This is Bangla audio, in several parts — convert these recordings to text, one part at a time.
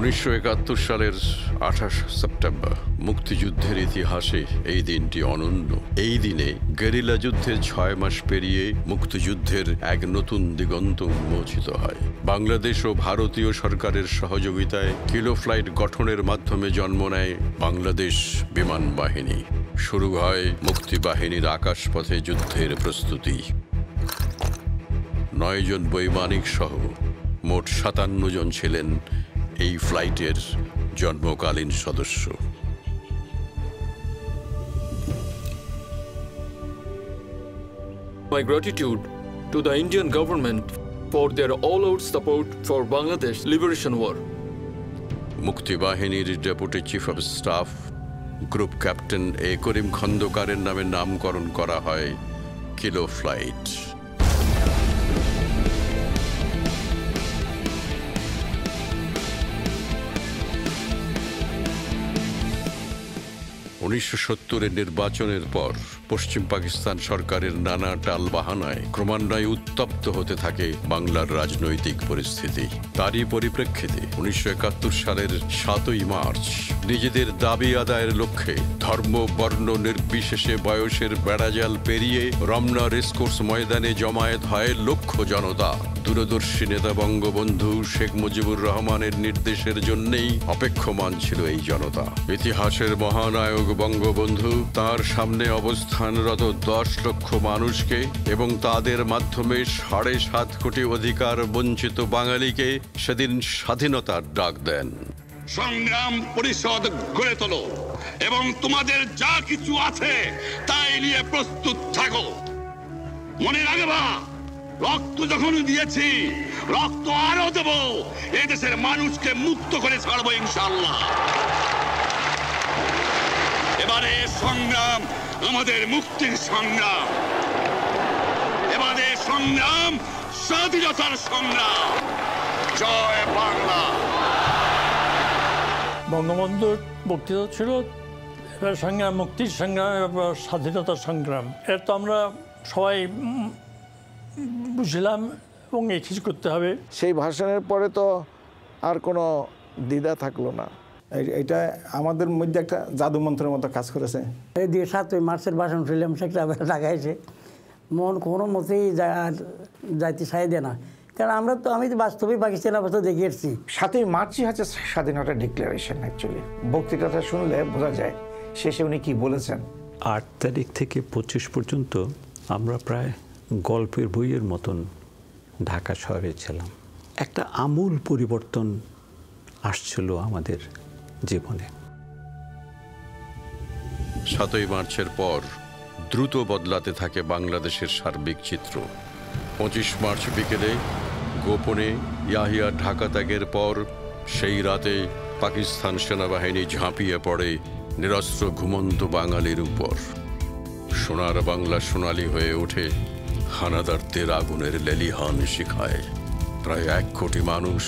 1971 সালের 28 সেপ্টেম্বর মুক্তিযুদ্ধের ইতিহাসে এই দিনটি অনন্য। এই দিনে গেরিলা যুদ্ধের 6 মাস পেরিয়ে মুক্তিযুদ্ধের এক নতুন দিগন্ত উন্মোচিত হয়। বাংলাদেশ ও ভারতীয় সরকারের সহযোগিতায় কিলো ফ্লাইট গঠনের মাধ্যমে জন্ম নেয় বাংলাদেশ বিমান বাহিনী। শুরু হয় মুক্তিবাহিনীর আকাশপথে যুদ্ধের প্রস্তুতি। 9 জন বৈমানিক সহ মোট 57 জন ছিলেন এই ফ্লাইটের জন্মকালীন সদস্য। My gratitude to the Indian government for their all-out support for Bangladesh Liberation War. মুক্তিবাহিনীর deputy chief of staff group captain A Karim খন্দকারের নামে নামকরণ করা হয় কিলো ফ্লাইট। 1970-এর নির্বাচনের পর পশ্চিম পাকিস্তান সরকারের নানা টালবাহানায় ক্রমান্বয়ে উত্তপ্ত হতে থাকে বাংলার রাজনৈতিক পরিস্থিতি। তারই পরিপ্রেক্ষিতে 1971 সালের 7ই মার্চ নিজেদের দাবি আদায়ের লক্ষ্যে ধর্ম বর্ণ নির্বিশেষে বয়সের বেড়াজাল পেরিয়ে রমনা রেসকোর্স ময়দানে জমায়েত হয় লক্ষ জনতা। দূরদর্শী নেতা বঙ্গবন্ধু শেখ মুজিবুর রহমানের নির্দেশের জন্যই অপেক্ষমান ছিল এই জনতা। ইতিহাসের মহানায়ক বঙ্গবন্ধু তার সামনে অবস্থানরত 10 লক্ষ মানুষকে এবং তাদের মাধ্যমে 7.5 কোটি অধিকার বঞ্চিত বাঙালিকে সেদিন স্বাধীনতার ডাক দেন। সংগ্রাম পরিষদ গড়ে তোলো এবং তোমাদের যা কিছু আছে তাই নিয়ে প্রস্তুত থাকো। মনে রাখবা, রক্ত যখন দিয়েছি রক্ত আরো দেব, এদেশের মানুষকে মুক্ত করে ছাড়বো ইনশাআল্লাহ। এবারে সংগ্রাম আমাদের মুক্তির সংগ্রাম, এবারে সংগ্রাম স্বাধীনতার সংগ্রাম। জয় বাংলা। বঙ্গবন্ধুর বক্তৃতা ছিল এবার সংগ্রাম, মুক্তির সংগ্রাম, এবার স্বাধীনতার সংগ্রাম। এর তো আমরা সবাই বুঝলাম এবং এই কিছু করতে হবে। সেই ভাষণের পরে তো আর কোনো দ্বিধা থাকলো না। এটা আমাদের মধ্যে একটা জাদুমন্ত্রের মতো কাজ করেছে। এই দিয়ে 7ই মার্চের ভাষণ শুনলাম, সেটা লাগাইছে মন কোনো মতেই যাইতে চাই দেয় না, কারণ আমি তো বাস্তবেই পাকিস্তান অবস্থা দেখে এসেছি। 7ই মার্চই হচ্ছে স্বাধীনতা ডিক্লারেশন। অ্যাকচুয়ালি বক্তৃতাটা শুনলে বোঝা যায় শেষে উনি কি বলেছেন। 8 তারিখ থেকে 25 পর্যন্ত আমরা প্রায় গল্পের বইয়ের মতন ঢাকা শহরে ছিলাম। একটা আমূল পরিবর্তন আসছিল আমাদের জীবনে। 7ই মার্চের পর দ্রুত বদলাতে থাকে বাংলাদেশের সার্বিক চিত্র। 25 মার্চ বিকেলে গোপনে ইয়াহিয়া ঢাকা ত্যাগের পর সেই রাতে পাকিস্তান সেনাবাহিনী ঝাঁপিয়ে পড়ে নিরস্ত্র ঘুমন্ত বাঙালির উপর। সোনার বাংলা সোনালি হয়ে ওঠে হানাদারদের আগুনের লেলিহান শিখায়। প্রায় 1 কোটি মানুষ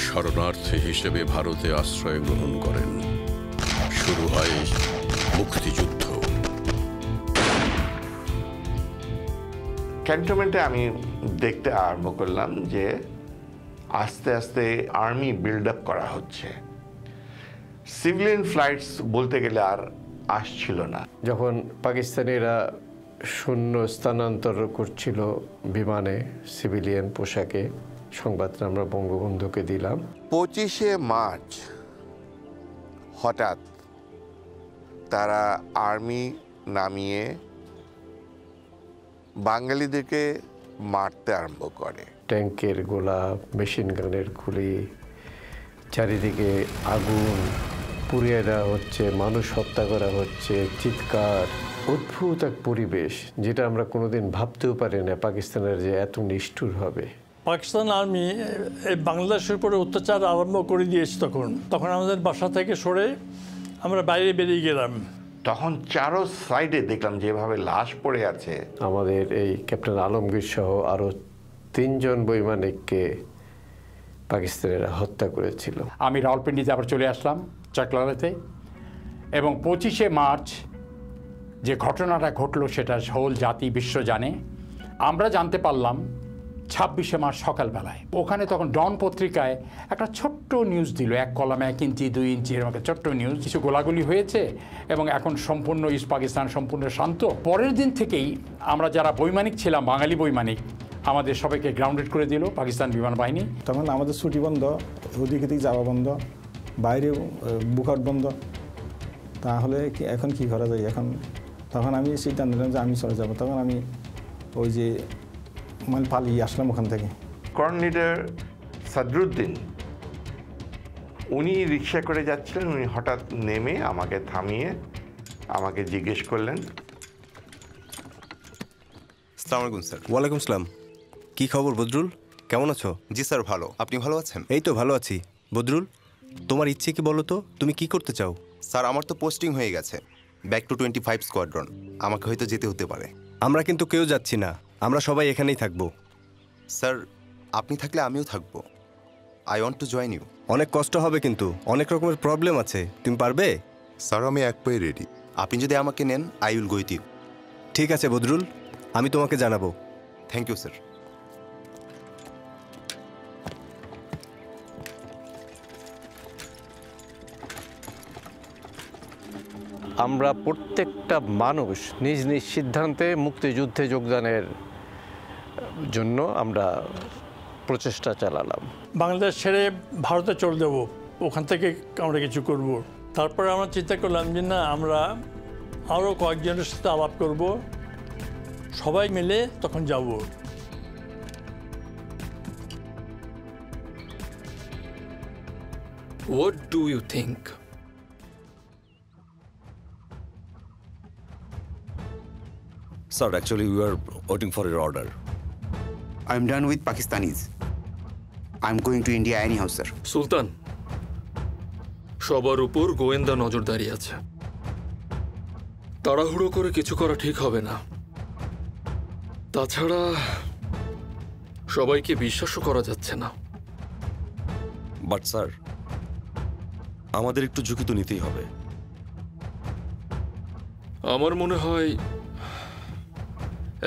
শরণার্থী হিসেবে ভারতে আশ্রয় গ্রহণ করেন। শুরু হয় মুক্তিযুদ্ধ। ক্যান্টনমেন্টে আমি দেখতে আরম্ভ করলাম যে আস্তে আস্তে আর্মি বিল্ড আপ করা হচ্ছে। সিভিলিয়ান ফ্লাইটস বলতে গেলে আর আসছিল না। যখন পাকিস্তানিরা শূন্য স্থানান্তর করছিল বিমানে সিভিলিয়ান পোশাকে, সংবাদটা আমরা বঙ্গবন্ধুকে দিলাম। 25শে মার্চ হঠাৎ তারা আর্মি নামিয়ে বাঙালিদেরকে মারতে আরম্ভ করে। ট্যাঙ্কের গোলা, মেশিন গানের গুলি, চারিদিকে আগুন পুড়িয়ে দেওয়া হচ্ছে, মানুষ হত্যা করা হচ্ছে, চিৎকার, অদ্ভুত এক পরিবেশ যেটা আমরা কোনোদিন ভাবতেও পারি না পাকিস্তানের যে এত নিষ্ঠুর হবে। পাকিস্তান আর্মি এই বাংলাদেশের উপরে অত্যাচার আরম্ভ করে দিয়েছে। তখন আমাদের বাসা থেকে সরে আমরা বাইরে বেরিয়ে গেলাম। তখন চারো সাইডে দেখলাম যেভাবে লাশ পড়ে আছে। আমাদের এই ক্যাপ্টেন আলমগীর সহ আরও 3 জন বৈমানিককে পাকিস্তানিরা হত্যা করেছিল। আমি রাওয়ালপিন্ডিতে আবার চলে আসলাম চাকলাতে, এবং 25শে মার্চ যে ঘটনাটা ঘটলো সেটা হোল জাতি বিশ্ব জানে। আমরা জানতে পারলাম 26শে মার্চ সকালবেলায়। ওখানে তখন ডন পত্রিকায় একটা ছোট্ট নিউজ দিল, 1 কলামে 1 ইঞ্চি 2 ইঞ্চি এরকম একটা ছোট্ট নিউজ, কিছু গোলাগুলি হয়েছে এবং এখন সম্পূর্ণ ইস্ট পাকিস্তান সম্পূর্ণ শান্ত। পরের দিন থেকেই আমরা যারা বৈমানিক ছিলাম, বাঙালি বৈমানিক, আমাদের সবাইকে গ্রাউন্ডেড করে দিল পাকিস্তান বিমান বাহিনী। তখন আমাদের ছুটি বন্ধ, ওদিকে দিকে যাওয়া বন্ধ, বাইরে বুকআউট বন্ধ। তাহলে এখন কি করা যায়? তখন আমি সিদ্ধান্ত নিলাম যে আমি চলে যাব। তখন আমি ওই যে মানে পালিয়ে আসলাম ওখান থেকে। কর্ন লিডার সাদরুদ্দিন উনি রিক্সা করে যাচ্ছিলেন, উনি হঠাৎ নেমে আমাকে থামিয়ে আমাকে জিজ্ঞেস করলেন, আসসালামু আলাইকুম স্যার। ওয়ালাইকুম আসসালাম। কি খবর বদরুল, কেমন আছো? জি স্যার ভালো, আপনি ভালো আছেন? এই তো ভালো আছি। বদরুল, তোমার ইচ্ছে কি বলো তো, তুমি কি করতে চাও? স্যার আমার তো পোস্টিং হয়ে গেছে, ব্যাক টু 25 স্কোয়াড্রন। আমাকে হয়তো যেতে হতে পারে। আমরা কিন্তু কেউ যাচ্ছি না, আমরা সবাই এখানেই থাকবো। স্যার আপনি থাকলে আমিও থাকবো। I want to join you. অনেক কষ্ট হবে কিন্তু অনেক রকমের প্রবলেম আছে, তুমি পারবে? স্যার আমি এক পায়ে রেডি, আপনি যদি আমাকে নেন I will go with you. ঠিক আছে বদরুল, আমি তোমাকে জানাবো। Thank you sir. আমরা প্রত্যেকটা মানুষ নিজ নিজ সিদ্ধান্তে মুক্তিযুদ্ধে যোগদানের জন্য আমরা প্রচেষ্টা চালালাম। বাংলাদেশ ছেড়ে ভারতে চলে যাব, ওখান থেকে আমরা কিছু করব। তারপরে আমরা চিন্তা করলাম যে না, আমরা আরও কয়েকজনের সাথে আলাপ করব, সবাই মিলে তখন যাব। What do you think? Sir, actually we are waiting for your order. I'm done with Pakistanis. I'm going to India anyhow, sir. সুলতান, সবার উপর গোয়েন্দা নজরদারি আছে। তাড়াহুড়ো করে কিছু করা ঠিক হবে না। তাছাড়া সবাইকে বিশ্বাসও করা যাচ্ছে না। বাট স্যার, আমাদের একটু ঝুঁকি তো নিতেই হবে। আমার মনে হয়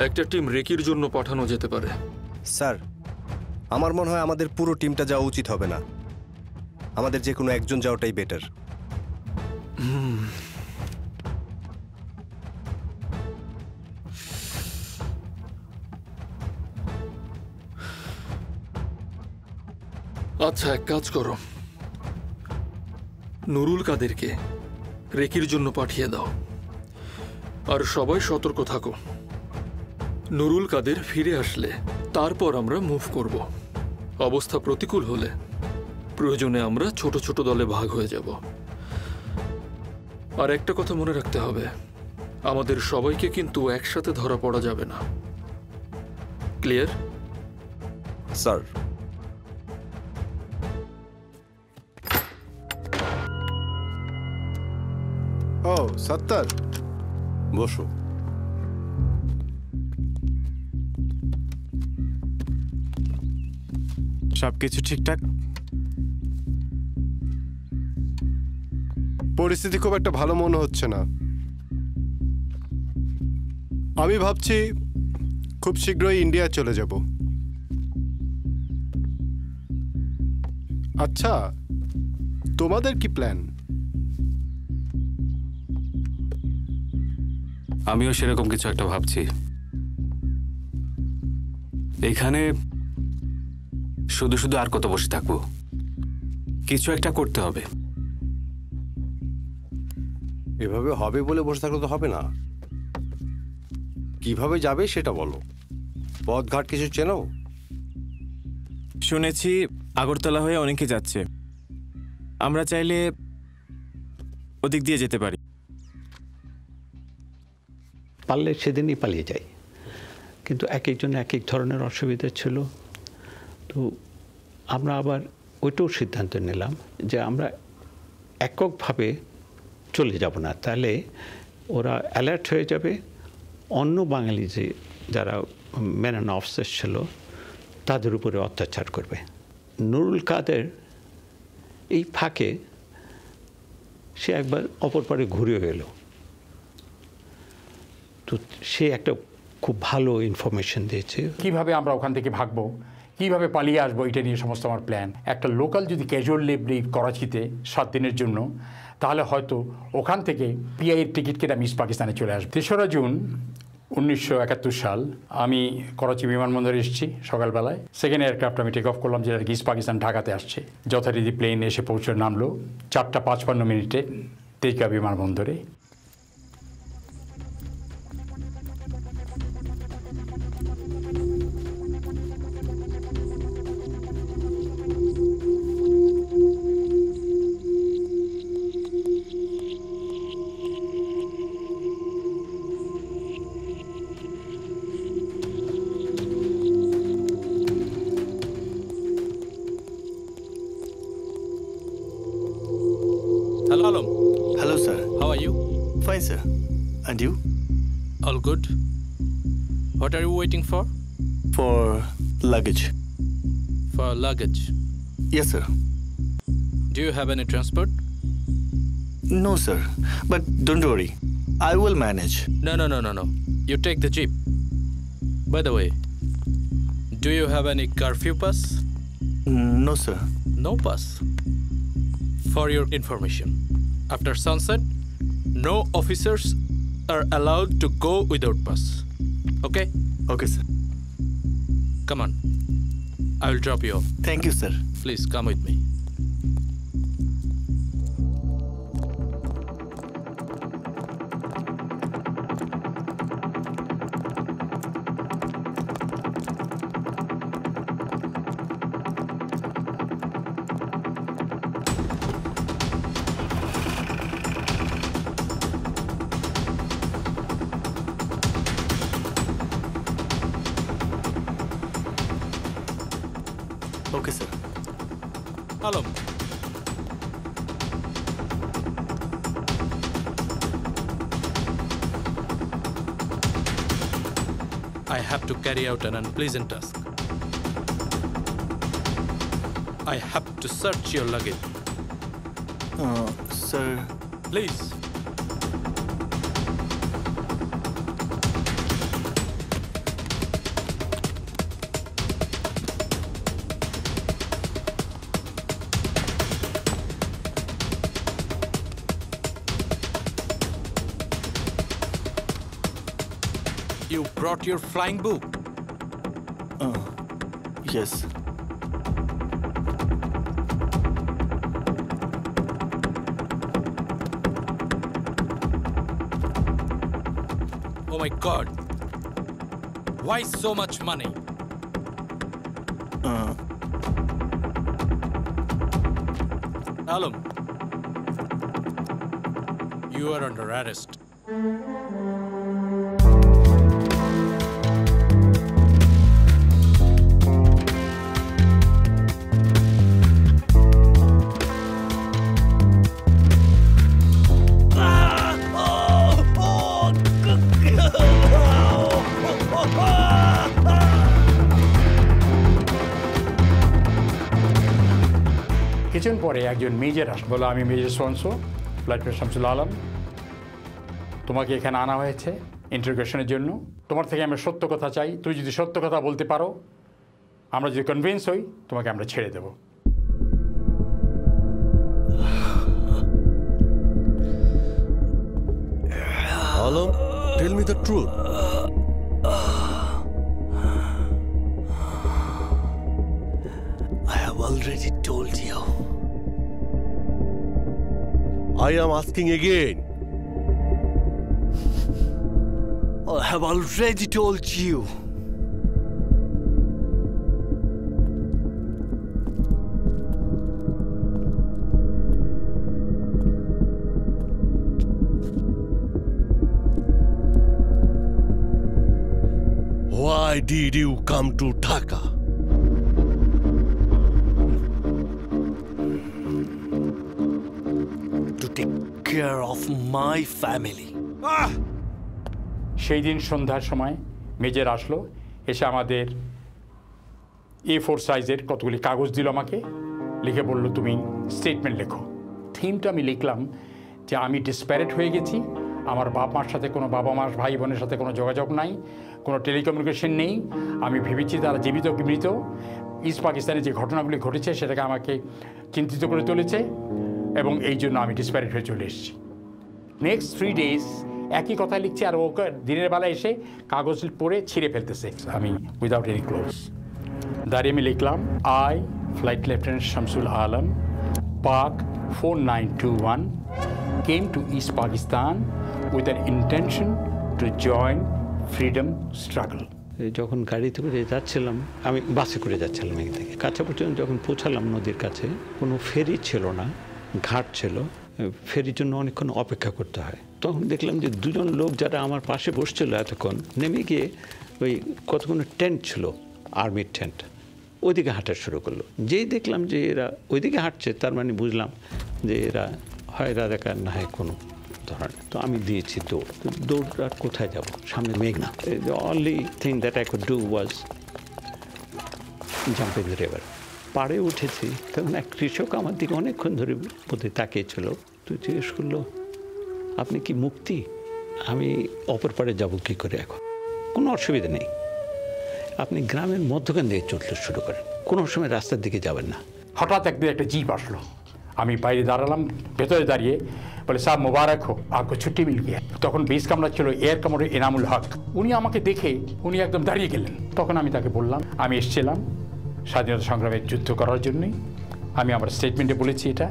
একটা টিম রেকির জন্য পাঠানো যেতে পারে। স্যার, আমার মনে হয় আমাদের পুরো টিমটা যাওয়া উচিত হবে না, আমাদের যে কোনো একজন যাওয়াটাই বেটার। আচ্ছা, এক কাজ করো, নুরুল কাদেরকে রেকির জন্য পাঠিয়ে দাও, আর সবাই সতর্ক থাকো। নুরুল কাদের ফিরে আসলে তারপর আমরা মুভ করব। অবস্থা প্রতিকূল হলে প্রয়োজনে আমরা ছোট ছোট দলে ভাগ হয়ে যাব। আর একটা কথা মনে রাখতে হবে, আমাদের সবাইকে কিন্তু একসাথে ধরা পড়া যাবে না। ক্লিয়ার? স্যার, ও সত্তর, বসো। সবকিছু ঠিকঠাক? পরিস্থিতি খুব একটা ভালো মনে হচ্ছে না। আমি ভাবছি খুব শীঘ্রই ইন্ডিয়া চলে যাব। আচ্ছা, তোমাদের কি প্ল্যান? আমিও সেরকম কিছু একটা ভাবছি। এখানে শুধু শুধু আর কত বসে থাকবো? কিছু একটা করতে হবে। এভাবে হবে বলে বসে থাকলে তো হবে না। কিভাবে যাবে সেটা বলো। পথঘাট কিছু চেনো? শুনেছি আগরতলা হয়ে অনেকে যাচ্ছে, আমরা চাইলে ওদিক দিয়ে যেতে পারি। পারলে সেদিনই পালিয়ে যাই, কিন্তু এক একজনের এক এক ধরনের অসুবিধা ছিল। তো আমরা আবার ওইটাও সিদ্ধান্ত নিলাম যে আমরা এককভাবে চলে যাব না, তাহলে ওরা অ্যালার্ট হয়ে যাবে, অন্য বাঙালি যে যারা ম্যান অ্যান্ড অফিসার ছিল তাদের উপরে অত্যাচার করবে। নুরুল কাদের এই ফাঁকে সে একবার অপর পারে ঘুরে এলো, তো সে একটা খুব ভালো ইনফরমেশন দিয়েছে। কিভাবে আমরা ওখান থেকে ভাগবো, কিভাবে পালিয়ে আসবো, এটা নিয়ে সমস্ত আমার প্ল্যান। একটা লোকাল যদি ক্যাজুয়াল লিভ করাচিতে 7 দিনের জন্য, তাহলে হয়তো ওখান থেকে পিআইয়ের টিকিট কেটে আমি ইস্ট পাকিস্তানে চলে আসবো। 3রা জুন 1971 সাল আমি করাচি বিমানবন্দরে এসেছি সকালবেলায়। সেকেন্ড এয়ারক্রাফট আমি টেক অফ করলাম, যেটা ইস্ট পাকিস্তান ঢাকাতে আসছে। যথারীতি প্লেন এসে পৌঁছে নামলো 4:55 তেজগাঁ বিমানবন্দরে। Hello, Alam. Hello, sir. How are you? Fine, sir. And you? All good. What are you waiting for? For luggage. For luggage. Yes, sir. Do you have any transport? No, sir. But don't worry. I will manage. No. You take the jeep. By the way, do you have any curfew pass? No, sir. No pass. For your information, after sunset, no officers are allowed to go without pass. Okay? Okay, sir. Come on. I will drop you off. Thank you, sir. Please come with me. Okay, sir. Hello. I have to carry out an unpleasant task. I have to search your luggage. Sir. Please. You brought your flying book? Yes. Oh my God. Why so much money? Alam, you are under arrest. কিছুক্ষণ পরে একজন মেজর আসলো, বলো আমি মেজর সোনসো, ফ্লাইট ক্রু শামসুল আলম, তোমাকে এখানে আনা হয়েছে ইন্টারোগেশনের জন্য। তোমার থেকে আমরা সত্য কথা চাই। তুই যদি সত্য কথা বলতে পারো, আমরা যদি কনভিন্স হই, তোমাকে আমরা ছেড়ে দেব। Alam, tell me the truth. I have already told you. I am asking again. I have already told you. Why did you come to Dhaka? To take care of my family. সেই দিন সন্ধ্যার সময় মেজর আসলো, এসে আমাদের A4 সাইজের কতগুলি কাগজ দিল আমাকে, লিখে বলল তুমি স্টেটমেন্ট লেখো। থিমটা আমি লিখলাম যে আমি ডিসপ্যারেট হয়ে গেছি, আমার বাপ মার সাথে কোনো বাবা মার ভাই বোনের সাথে কোনো যোগাযোগ নাই, কোনো টেলিকমিউনিকেশন নেই। আমি ভেবেছি তারা জীবিত কি মৃত। ইস্ট পাকিস্তানে যে ঘটনাগুলি ঘটেছে সেটাকে আমাকে চিন্তিত করে তুলেছে এবং এই জন্য আমি ডিসপ্যারেট হয়ে চলে এসেছি। নেক্সট 3 days একই কথা লিখছে আর ওকে দিনের বেলা এসে কাগজ পড়ে ছিঁড়ে ফেলতেছে। আমি উইদাউট এনি ক্লোজ দাঁড়িয়ে আমি লিখলাম, I flight lieutenant Shamsul Alam পাক 4921 came to East Pakistan with an intention to join freedom struggle. যখন গাড়িতে করে যাচ্ছিলাম, আমি বাসে করে যাচ্ছিলাম এখান থেকে কাছে পর্যন্ত যখন পৌঁছালাম নদীর কাছে, কোনো ফেরি ছিল না, ঘাট ছিল, ফেরির জন্য অনেকক্ষণ অপেক্ষা করতে হয়। তখন দেখলাম যে দুজন লোক যারা আমার পাশে বসছিল এতক্ষণ নেমে গিয়ে ওই কতগুলো টেন্ট ছিল, আর্মির টেন্ট, ওইদিকে হাঁটা শুরু করলো। যেই দেখলাম যে এরা ওইদিকে হাঁটছে, তার মানে বুঝলাম যে এরা হয় রাজাকার না হয় কোনো ধরনের। তো আমি দিয়েছি দৌড়। দৌড় আর কোথায় যাব, সামনে মেঘনা। The only thing that I could do was jump in the river. পাড়ে উঠেছি, তখন এক কৃষক আমার দিকে অনেকক্ষণ ধরে বোধে তাকিয়েছিল। তো জিজ্ঞেস করলো, আপনি কি মুক্তি? আমি অপর পাড়ে যাব কী করে? এখন কোনো অসুবিধা নেই, আপনি গ্রামের মধ্যখান দিয়ে চলতে শুরু করেন, কোনো সময় রাস্তার দিকে যাবেন না। হঠাৎ একদিন একটা জিপ আসলো, আমি বাইরে দাঁড়ালাম, ভেতরে দাঁড়িয়ে বলে, সাহেব মোবারক হো, আপকো ছুটি মিল গিয়া। তখন বেস কামরা ছিল এয়ার কামরের এনামুল হক। উনি আমাকে দেখে উনি একদম দাঁড়িয়ে গেলেন। তখন আমি তাকে বললাম, আমি এসেছিলাম স্বাধীনতা সংগ্রামে যুদ্ধ করার জন্যই, আমি আমার স্টেটমেন্টে বলেছি এটা।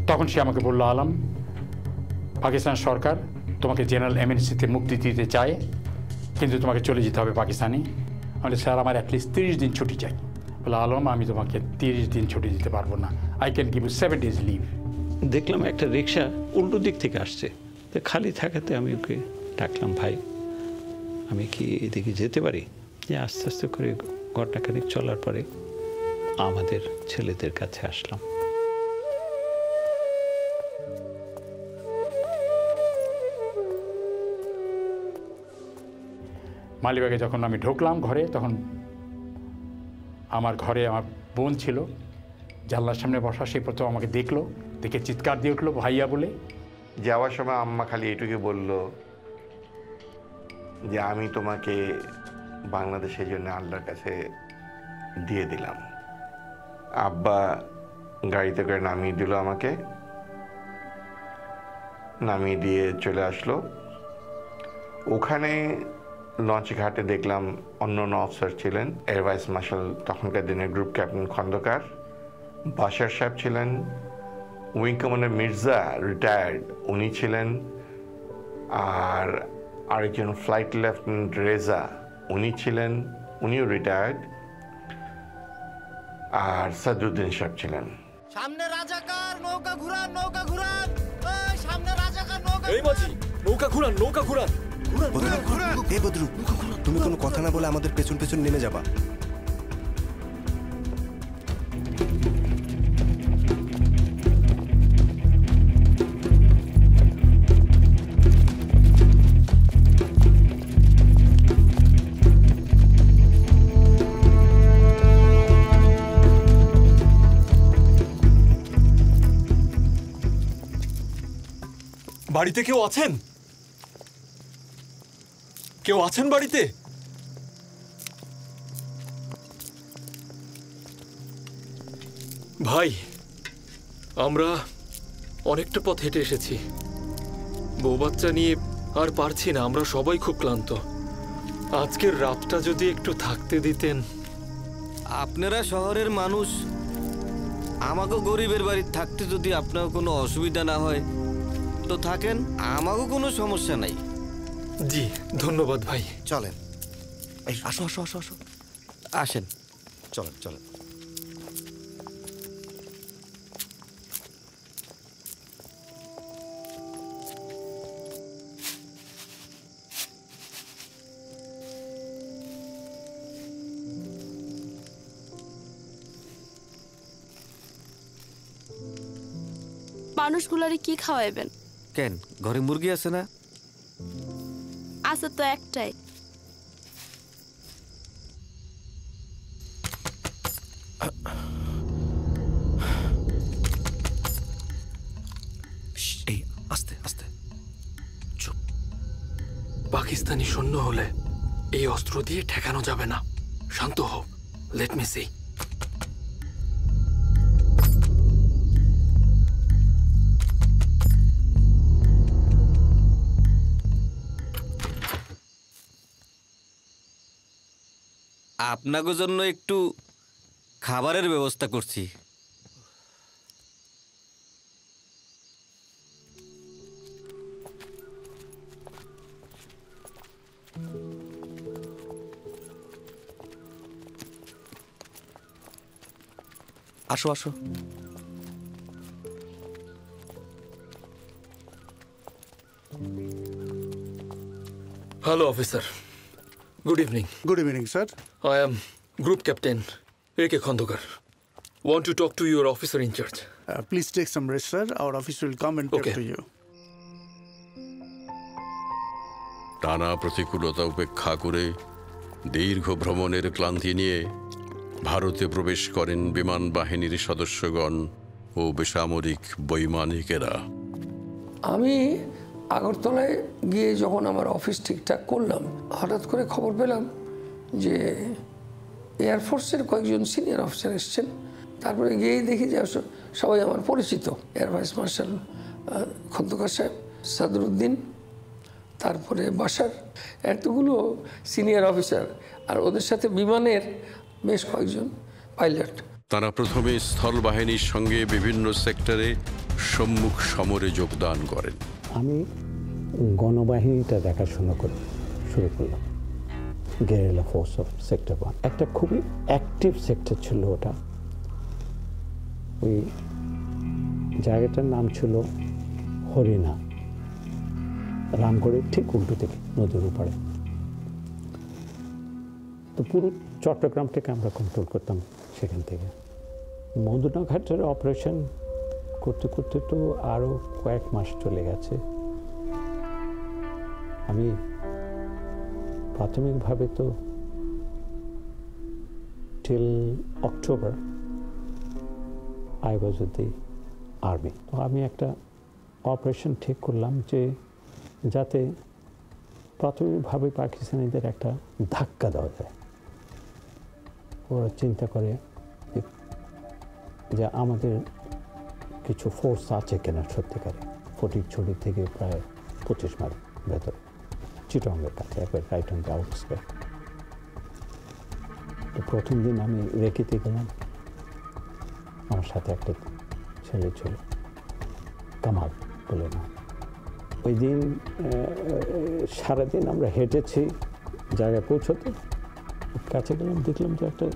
তখন সে আমাকে বলল, আলম, পাকিস্তান সরকার তোমাকে জেনারেল এমএনসিতে মুক্তি দিতে চায়, কিন্তু তোমাকে চলে যেতে হবে পাকিস্তানে। আমি, স্যার, আমার অ্যাটলিস্ট 30 দিন ছুটি চাই। বলে, আলম, আমি তোমাকে 30 দিন ছুটি দিতে পারবো না, I can give you 7 days leave. দেখলাম একটা রিক্সা উল্টো দিক থেকে আসছে, তো খালি থাকাতে আমি ওকে ডাকলাম, ভাই আমি কি এদিকে যেতে পারি? যে আস্তে আস্তে করে ঘন্টাখানিক চলার পরে আমাদের ছেলেদের কাছে আসলাম। মালিবাগে যখন আমি ঢুকলাম ঘরে, তখন আমার ঘরে আমার বোন ছিল জানলার সামনে বসা। সে প্রথম আমাকে দেখলো, দেখে চিৎকার দিয়ে উঠলো ভাইয়া বলে। যাওয়ার সময় আম্মা খালি এটুকু বলল যে আমি তোমাকে বাংলাদেশের জন্য আল্লাহর কাছে দিয়ে দিলাম। আব্বা গাড়িতে করে নামিয়ে দিল, আমাকে নামিয়ে দিয়ে চলে আসলো। ওখানে লঞ্চ ঘাটে দেখলাম অন্য অফিসার ছিলেন, এয়ার ভাইস মার্শাল তখনকার দিনের গ্রুপ ক্যাপ্টেন খন্দকার, বাশার সাহেব ছিলেন, উইং কমান্ডার মির্জা রিটায়ার্ড উনি ছিলেন, আর আরেকজন ফ্লাইট লেফটেন্যান্ট রেজা উনি ছিলেন, উনিও রিটায়ার্ড, আর সাদরুদ্দিন সাহেব ছিলেন। সামনে রাজাকার, নৌকা ঘুরান, নৌকা ঘুরান, ওই সামনে রাজাকার, নৌকা। এই মাঝি, নৌকা ঘুরান, নৌকা ঘুরান। এ বদরু, তুমি কোনো কথা না বলে আমাদের পেছন পেছন নেমে যাবা। বাড়িতে কেউ আছেন? কেউ আছেন বাড়িতে? ভাই, আমরা অনেকটা পথ হেঁটে এসেছি, বউ বাচ্চা নিয়ে আর পারছি না, আমরা সবাই খুব ক্লান্ত। আজকের রাতটা যদি একটু থাকতে দিতেন। আপনারা শহরের মানুষ, আমাকে গরিবের বাড়ি থাকতে যদি আপনার কোনো অসুবিধা না হয় তো থাকেন, আমাকেও কোনো সমস্যা নাই। জি ধন্যবাদ ভাই। চলেন, এই আসো আসো আসো আসো, আসেন, চলেন চলেন। মানুষগুলারে কি খাওয়াইবেন? কেন, ঘরে মুরগি আছে না? আছে তো একটাই। এই আস্তে আস্তে। শূন্য হলে এই অস্ত্র দিয়ে ঠেকানো যাবে না। শান্ত হও, লেট মি সি। আপনাকে জন্য একটু খাবারের ব্যবস্থা করছি। আসো আসো। Hello officer, good evening. Good evening, sir. I am Group Captain A.K. Khandokar. Want to talk to your officer in charge. Please take some rest, sir. Our officer will come and talk Okay. to you. টানা প্রতিকূলতা উপেক্ষা করে দীর্ঘ ভ্রমণের ক্লান্তি নিয়ে ভারতে প্রবেশ করেন বিমান বাহিনীর সদস্যগণ ও বেসামরিক বৈমানিকেরা। আমি আগরতলায় গিয়ে যখন আমার অফিস ঠিকঠাক করলাম, হঠাৎ করে খবর পেলাম যে এয়ারফোর্সের কয়েকজন সিনিয়র অফিসার এসছেন। তারপরে গিয়েই দেখি যে সবাই আমার পরিচিত, এয়ার ভাইস মার্শাল খন্দকার সাহেব, সাদরুদ্দিন, তারপরে বাসার, এতগুলো সিনিয়র অফিসার, আর ওদের সাথে বিমানের বেশ কয়েকজন পাইলট। তারা প্রথমে স্থল বাহিনীর সঙ্গে বিভিন্ন সেক্টরে সম্মুখ সমরে যোগদান করেন। আমি গণবাহিনীটা দেখাশোনা করে শুরু করলাম, গেরিলা ফোর্স অফ সেক্টর 1। একটা খুবই অ্যাক্টিভ সেক্টর ছিল ওটা। ওই জায়গাটার নাম ছিল হরিণা, রামগড়ের ঠিক উল্টো থেকে নদীর উপরে। তো পুরো চট্টগ্রামটাকে আমরা কন্ট্রোল করতাম সেখান থেকে। মদুনাঘাটের অপারেশন করতে করতে তো আরও কয়েক মাস চলে গেছে। আমি প্রাথমিকভাবে তো till October I was with the army. তো আমি একটা অপারেশন ঠিক করলাম যে যাতে প্রাথমিকভাবে পাকিস্তানিদের একটা ধাক্কা দেওয়া যায়। ওরা চিন্তা করে যে আমাদের কিছু ফোর্স আছে কিনা সত্যিকারে। ফটিকছড়ি থেকে প্রায় 25 মাইল ভেতরে, চিটংয়ের কাছে, একবার রাইট অন দ্য আউটস্কার্ট। তো প্রথম দিন আমি রেকিতে গেলাম, আমার সাথে একটা ছেলে ছিল, কামাল বলে না। ওই দিন সারাদিন আমরা হেঁটেছি জায়গায় পৌঁছতে। কাছে গেলাম, দেখলাম যে একটা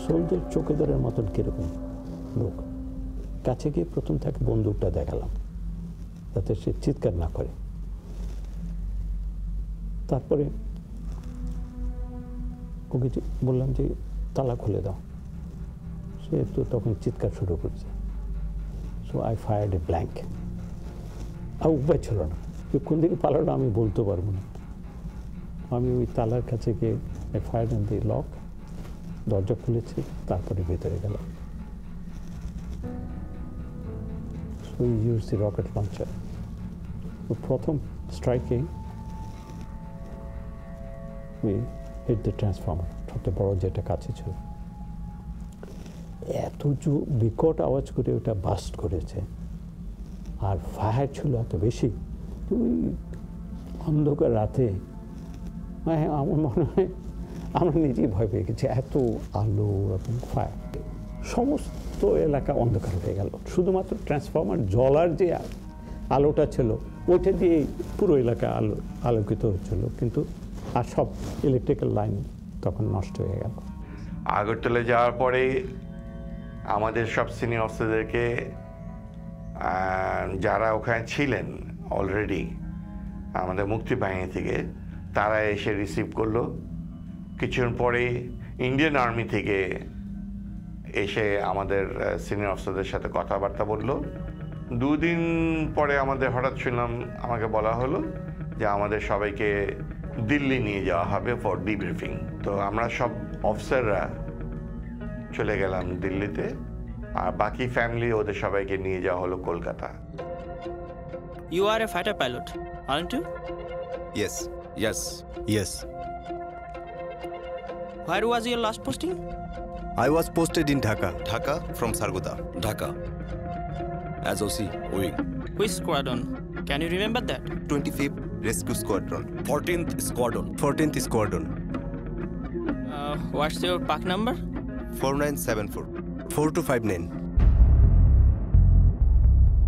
সোলজার চৌকিদারের মতন কীরকম লোক। কাছে গিয়ে প্রথম তাকে বন্দুকটা দেখালাম যাতে সে চিৎকার না করে। তারপরে ওকে বললাম যে তালা খুলে দাও। সে তো তখন চিৎকার শুরু করছে। So I fired a blank. আর উপায় ছিল না, কোন দিকে পালানো আমি বলতে পারবো না। আমি ওই তালার কাছে গিয়ে I fired on the lock, দরজা খুলেছি, তারপরে ভেতরে গেলাম। So use the rocket launcher. প্রথম স্ট্রাইকে উই হিট দ্য ট্রান্সফর্মার, সবচেয়ে বড় যেটা কাছে ছিল। এত বিকট আওয়াজ করে ওটা বাস্ট করেছে, আর ফায়ার ছিল এত বেশি। ওই অন্ধকার রাতে আমার মনে হয় আমরা নিজেই ভয় পেয়ে গেছি, এত আলো এবং ফায়ার। সমস্ত এলাকা অন্ধকার হয়ে গেল, শুধুমাত্র ট্রান্সফর্মার জ্বলার যে আলোটা ছিল ওইটা দিয়ে পুরো এলাকা আলোকিত হচ্ছিল, কিন্তু আর সব ইলেকট্রিক্যাল লাইন তখন নষ্ট হয়ে গেল। আগরতলা যাওয়ার পরে আমাদের সব সিনিয়র অফিসারদেরকে যারা ওখানে ছিলেন অলরেডি আমাদের মুক্তি বাহিনী থেকে, তারা এসে রিসিভ করলো। কিছুক্ষণ পরে ইন্ডিয়ান আর্মি থেকে এসে আমাদের সিনিয়র অফিসারদের সাথে কথাবার্তা বললো। 2 দিন পরে আমাদের হঠাৎ শুনলাম, আমাকে বলা হলো যে আমাদের সবাইকে দিল্লি নিয়ে যাওয়া হবে ফর ডিব্রিফিং। তো আমরা সব অফিসাররা চলে গেলাম দিল্লিতে, আর বাকি ফ্যামিলি ওদের সবাইকে নিয়ে যাওয়া হলো Kolkata. You are a fighter pilot, aren't you? Yes. Yes. Yes. Where was your last posting? I was posted in Dhaka. Dhaka from Sargodha. Dhaka. As OC, wing. Which squadron? Can you remember that? 25th Rescue Squadron. 14th Squadron. 14th Squadron. What's your pack number? 4974. 4259.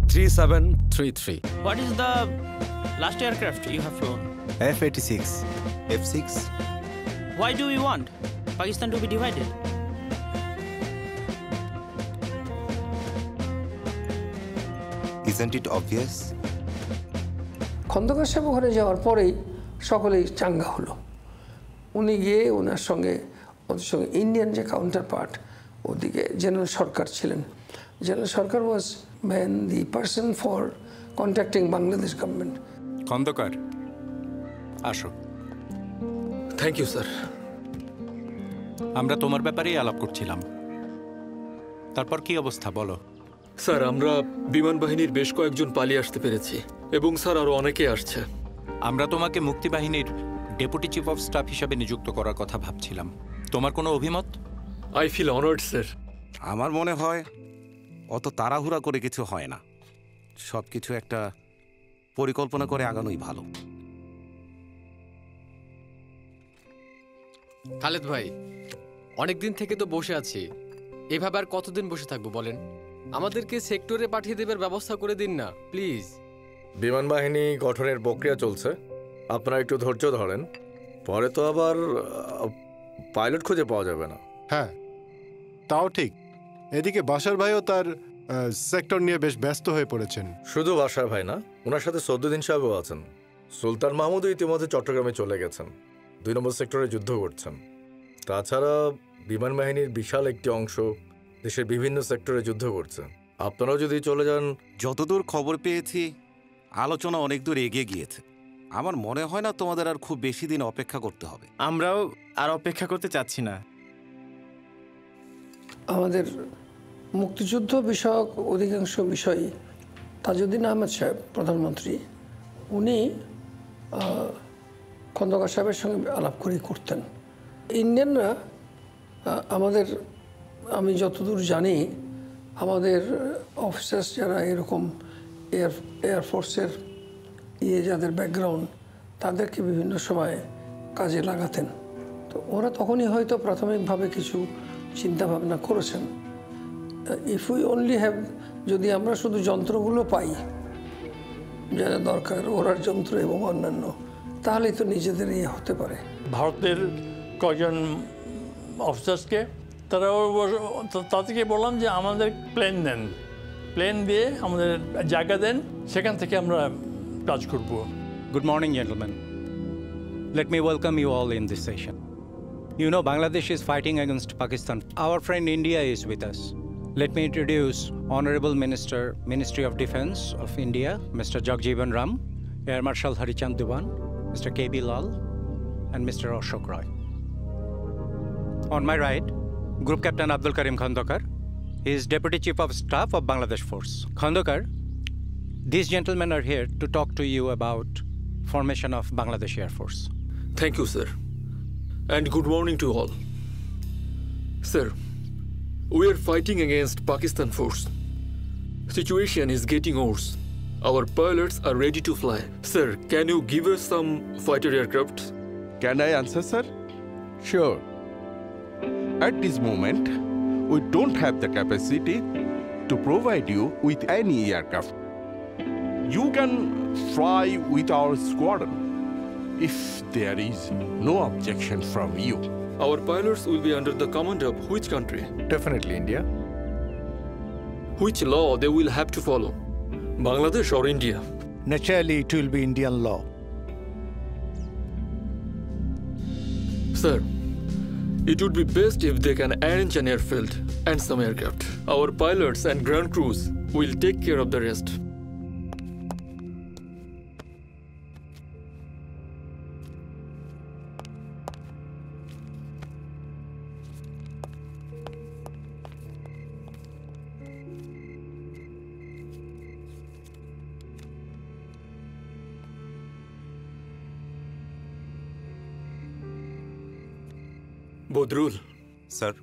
3733. What is the last aircraft you have flown? F-86. F6. Why do we want Pakistan to be divided? Isn't it obvious? Khandakar সাহেব ওখানে যাওয়ার পরেই সকলেই চাঙ্গা হলো। উনি গিয়ে ওনার সঙ্গে ইন্ডিয়ান যে কাউন্টার পার্ট ওদিকে জেনারেল সরকার ছিলেন। General Sarkar was man the person for contacting Bangladesh government. Khandakar আসো। Thank you sir. আমরা তোমার ব্যাপারেই আলাপ করছিলাম। তারপর কি অবস্থা বলো? স্যার আমরা বিমান বাহিনীর বেশ কয়েকজন পালিয়ে আসতে পেরেছি এবং স্যার আরো অনেকে আসছে। আমরা তোমাকে মুক্তিবাহিনীর ডেপুটি চিফ অফ স্টাফ হিসাবে নিযুক্ত করার কথা ভাবছিলাম। তোমার কোনো অভিমত? I feel honoured sir. আমার মনে হয় অত তাড়াহুড়া করে কিছু হয় না, সব কিছু একটা পরিকল্পনা করে আগানোই ভালো। খালেদ ভাই, অনেক দিন থেকে তো বসে আছি, এভাবে আর কতদিন বসে থাকবো বলেন? আমাদেরকে সেক্টরে পাঠিয়ে দেবার ব্যবস্থা করে দিন না প্লিজ। বিমান বাহিনী গঠনের প্রক্রিয়া চলছে, আপনারা একটু ধৈর্য ধরেন, পরে তো আবার পাইলট খুঁজে পাওয়া যাবে না। হ্যাঁ তাও ঠিক। এদিকে বাশার ভাইও তার সেক্টর নিয়ে বেশ ব্যস্ত হয়ে পড়েছেন। শুধু বাশার ভাই না, ওনার সাথে সদ্দুদ্দিন সাহেবও আছেন। সুলতান মাহমুদও ইতিমধ্যে চট্টগ্রামে চলে গেছেন, 2 নম্বর সেক্টরে যুদ্ধ করছেন। তাছাড়া বিমান বাহিনীর বিশাল একটি অংশ দেশের বিভিন্ন সেক্টরে যুদ্ধ করছে। আপনারাও যদি চলে যান। যতদূর খবর পেয়েছি আলোচনা অনেক দূর এগিয়ে গিয়েছে। আমার মনে হয় না তোমাদের আর খুব বেশি দিন অপেক্ষা করতে হবে। আমরাও আর অপেক্ষা করতে চাচ্ছি না। আমাদের মুক্তিযুদ্ধ বিষয়ক অধিকাংশ বিষয় তাজউদ্দিন আহমেদ সাহেব প্রধানমন্ত্রী, উনি খন্দকার সাহেবের সঙ্গে আলাপ করেই করতেন। ইন্ডিয়ানরা আমাদের, আমি যতদূর জানি, আমাদের অফিসার্স যারা এরকম এয়ারফোর্সের যাদের ব্যাকগ্রাউন্ড, তাদেরকে বিভিন্ন সময় কাজে লাগাতেন। তো ওরা তখনই হয়তো প্রাথমিকভাবে কিছু চিন্তা ভাবনা করেছেন। ইফ উই অনলি হ্যাভ, যদি আমরা শুধু যন্ত্রগুলো পাই যারা দরকার, ওরার যন্ত্র এবং অন্যান্য, তাহলেই তো নিজেদের ইয়ে হতে পারে। ভারতের কয়েকজন অফিসার্সকে তাদেরকে বললাম যে আমাদের প্লেন দেন, প্লেন দিয়ে আমাদের জায়গা দেন, সেখান থেকে আমরা কাজ করব। Good morning, gentlemen. Let me welcome you all in this session. You know, Bangladesh is fighting against Pakistan. Our friend India is with us. Let me introduce Honorable Minister, Ministry of Defense of India, Mr. Jagjeevan Ram, Air Marshal Harichand Diwan, Mr. K.B. Lal, and Mr. Ashok Roy. On my right, Group Captain Abdul Karim Khandokar. He is Deputy Chief of Staff of Bangladesh Force. Khandokar, these gentlemen are here to talk to you about formation of Bangladesh Air Force. Thank you, sir. And good morning to all. Sir, we are fighting against Pakistan force. Situation is getting worse. Our pilots are ready to fly. Sir, can you give us some fighter aircraft? Can I answer, sir? Sure. At this moment, we don't have the capacity to provide you with any aircraft. You can fly with our squadron if there is no objection from you. Our pilots will be under the command of which country? Definitely India. Which law they will have to follow? Bangladesh or India? Naturally, it will be Indian law. Sir, it would be best if they can arrange an airfield and some aircraft. Our pilots and ground crews will take care of the rest. Bodrul. Sir.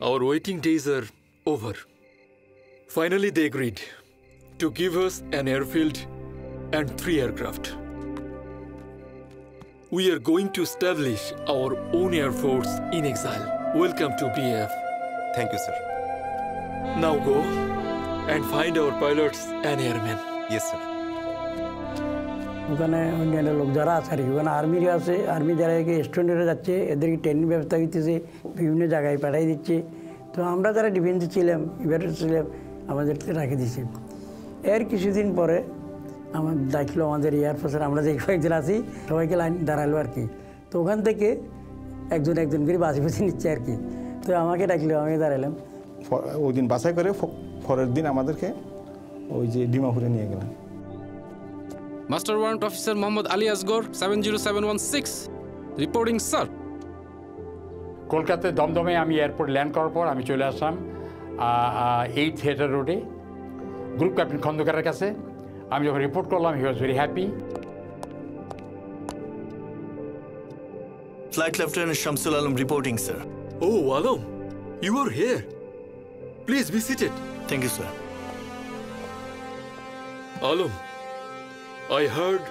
Our waiting days are over. Finally, they agreed to give us an airfield and 3 aircraft. We are going to establish our own air force in exile. Welcome to BAF. Thank you, sir. Now go and find our pilots and airmen. Yes, sir. ওখানে অন্যান্য লোক যারা আছে আর কি ওখানে আর্মিরা আছে, আর্মি যারা স্টুডেন্টরা যাচ্ছে এদেরকে ট্রেনিং ব্যবস্থা দিতেছে, বিভিন্ন জায়গায় পাঠিয়ে দিচ্ছে। তো আমরা যারা ডিফেন্সে ছিলাম, ইভারে ছিলাম, আমাদেরকে রাখে দিচ্ছে। এর কিছুদিন পরে আমার ডাকলো আমাদের এয়ারফোর্সের, আমরা যে কয়েকজন আছি সবাইকে লাইন দাঁড়ালো আর কি। তো ওখান থেকে একজন একজন করে বাছি বাছি নিচ্ছে আর কি। তো আমাকে ডাকলো, আমি দাঁড়ালাম। ওই দিন বাছাই করে পরের দিন আমাদেরকে ওই যে ডিমাপুরে নিয়ে গেলেন। Master warrant officer Mohammad Ali Asgar 70716 reporting sir. কলকাতায় দমদমে আমি এয়ারপোর্ট ল্যান্ড করার পর আমি চলে আসলাম এই থিয়েটার রোডে গ্রুপ ক্যাপ্টেন খন্দকারের কাছে। আমি যখন রিপোর্ট করলাম, he was very happy. Flight Lieutenant Shamsul Alam reporting, sir. Oh, Alam, you are here. Please be seated. Thank you, sir. Alam, I heard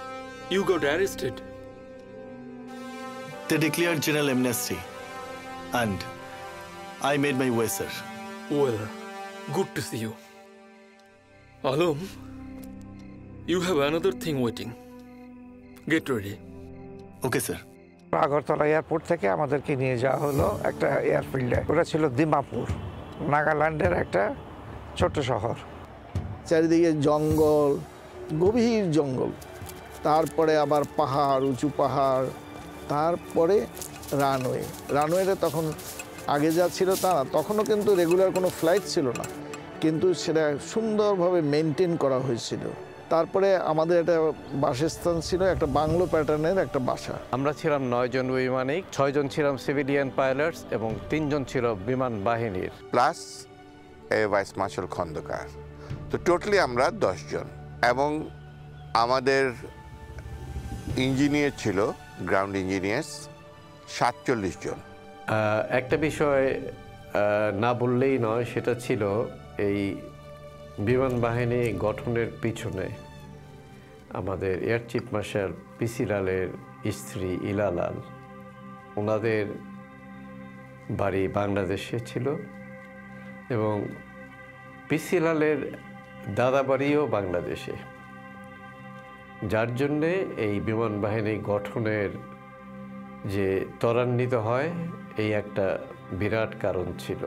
you got arrested. They declared general amnesty, and I made my way, sir. Well, good to see you. Alam, you have another thing waiting. Get ready. Okay, sir. Agartala airport থেকে আমাদেরকে নিয়ে যাওয়া হলো একটা এয়ারফিল্ডে। ওটা ছিল দিমাপুর, নাগাল্যান্ডের একটা ছোট শহর। চারিদিকে জঙ্গল, গভীর জঙ্গল, তারপরে আবার পাহাড়, উঁচু পাহাড়, তারপরে রানওয়ে। রানওয়েতে তখন আগে যা ছিল তা না, তখনও কিন্তু রেগুলার কোনো ফ্লাইট ছিল না, কিন্তু সেটা সুন্দরভাবে মেনটেন করা হয়েছিল। তারপরে আমাদের একটা বাসস্থান ছিল, একটা বাংলো প্যাটার্নের একটা বাসা। আমরা ছিলাম 9 জন বৈমানিক, 6 জন ছিলাম সিভিলিয়ান পাইলটস এবং 3 জন ছিল বিমান বাহিনীর, প্লাস ভাইস মার্শাল খন্দকার। তো টোটালি আমরা 10 জন, এবং আমাদের ইঞ্জিনিয়ার ছিল, গ্রাউন্ড ইঞ্জিনিয়ার্স 47 জন। একটা বিষয় না বললেই নয়, সেটা ছিল এই বিমান বাহিনী গঠনের পিছনে আমাদের এয়ার চিফ মার্শাল পিসি লালের স্ত্রী ইলা লাল, ওনাদের বাড়ি বাংলাদেশে ছিল এবং পিসি লালের দাদা বাড়িও বাংলাদেশে, যার জন্যে এই বিমান বাহিনী গঠনের যে ত্বরান্বিত হয় এই একটা বিরাট কারণ ছিল।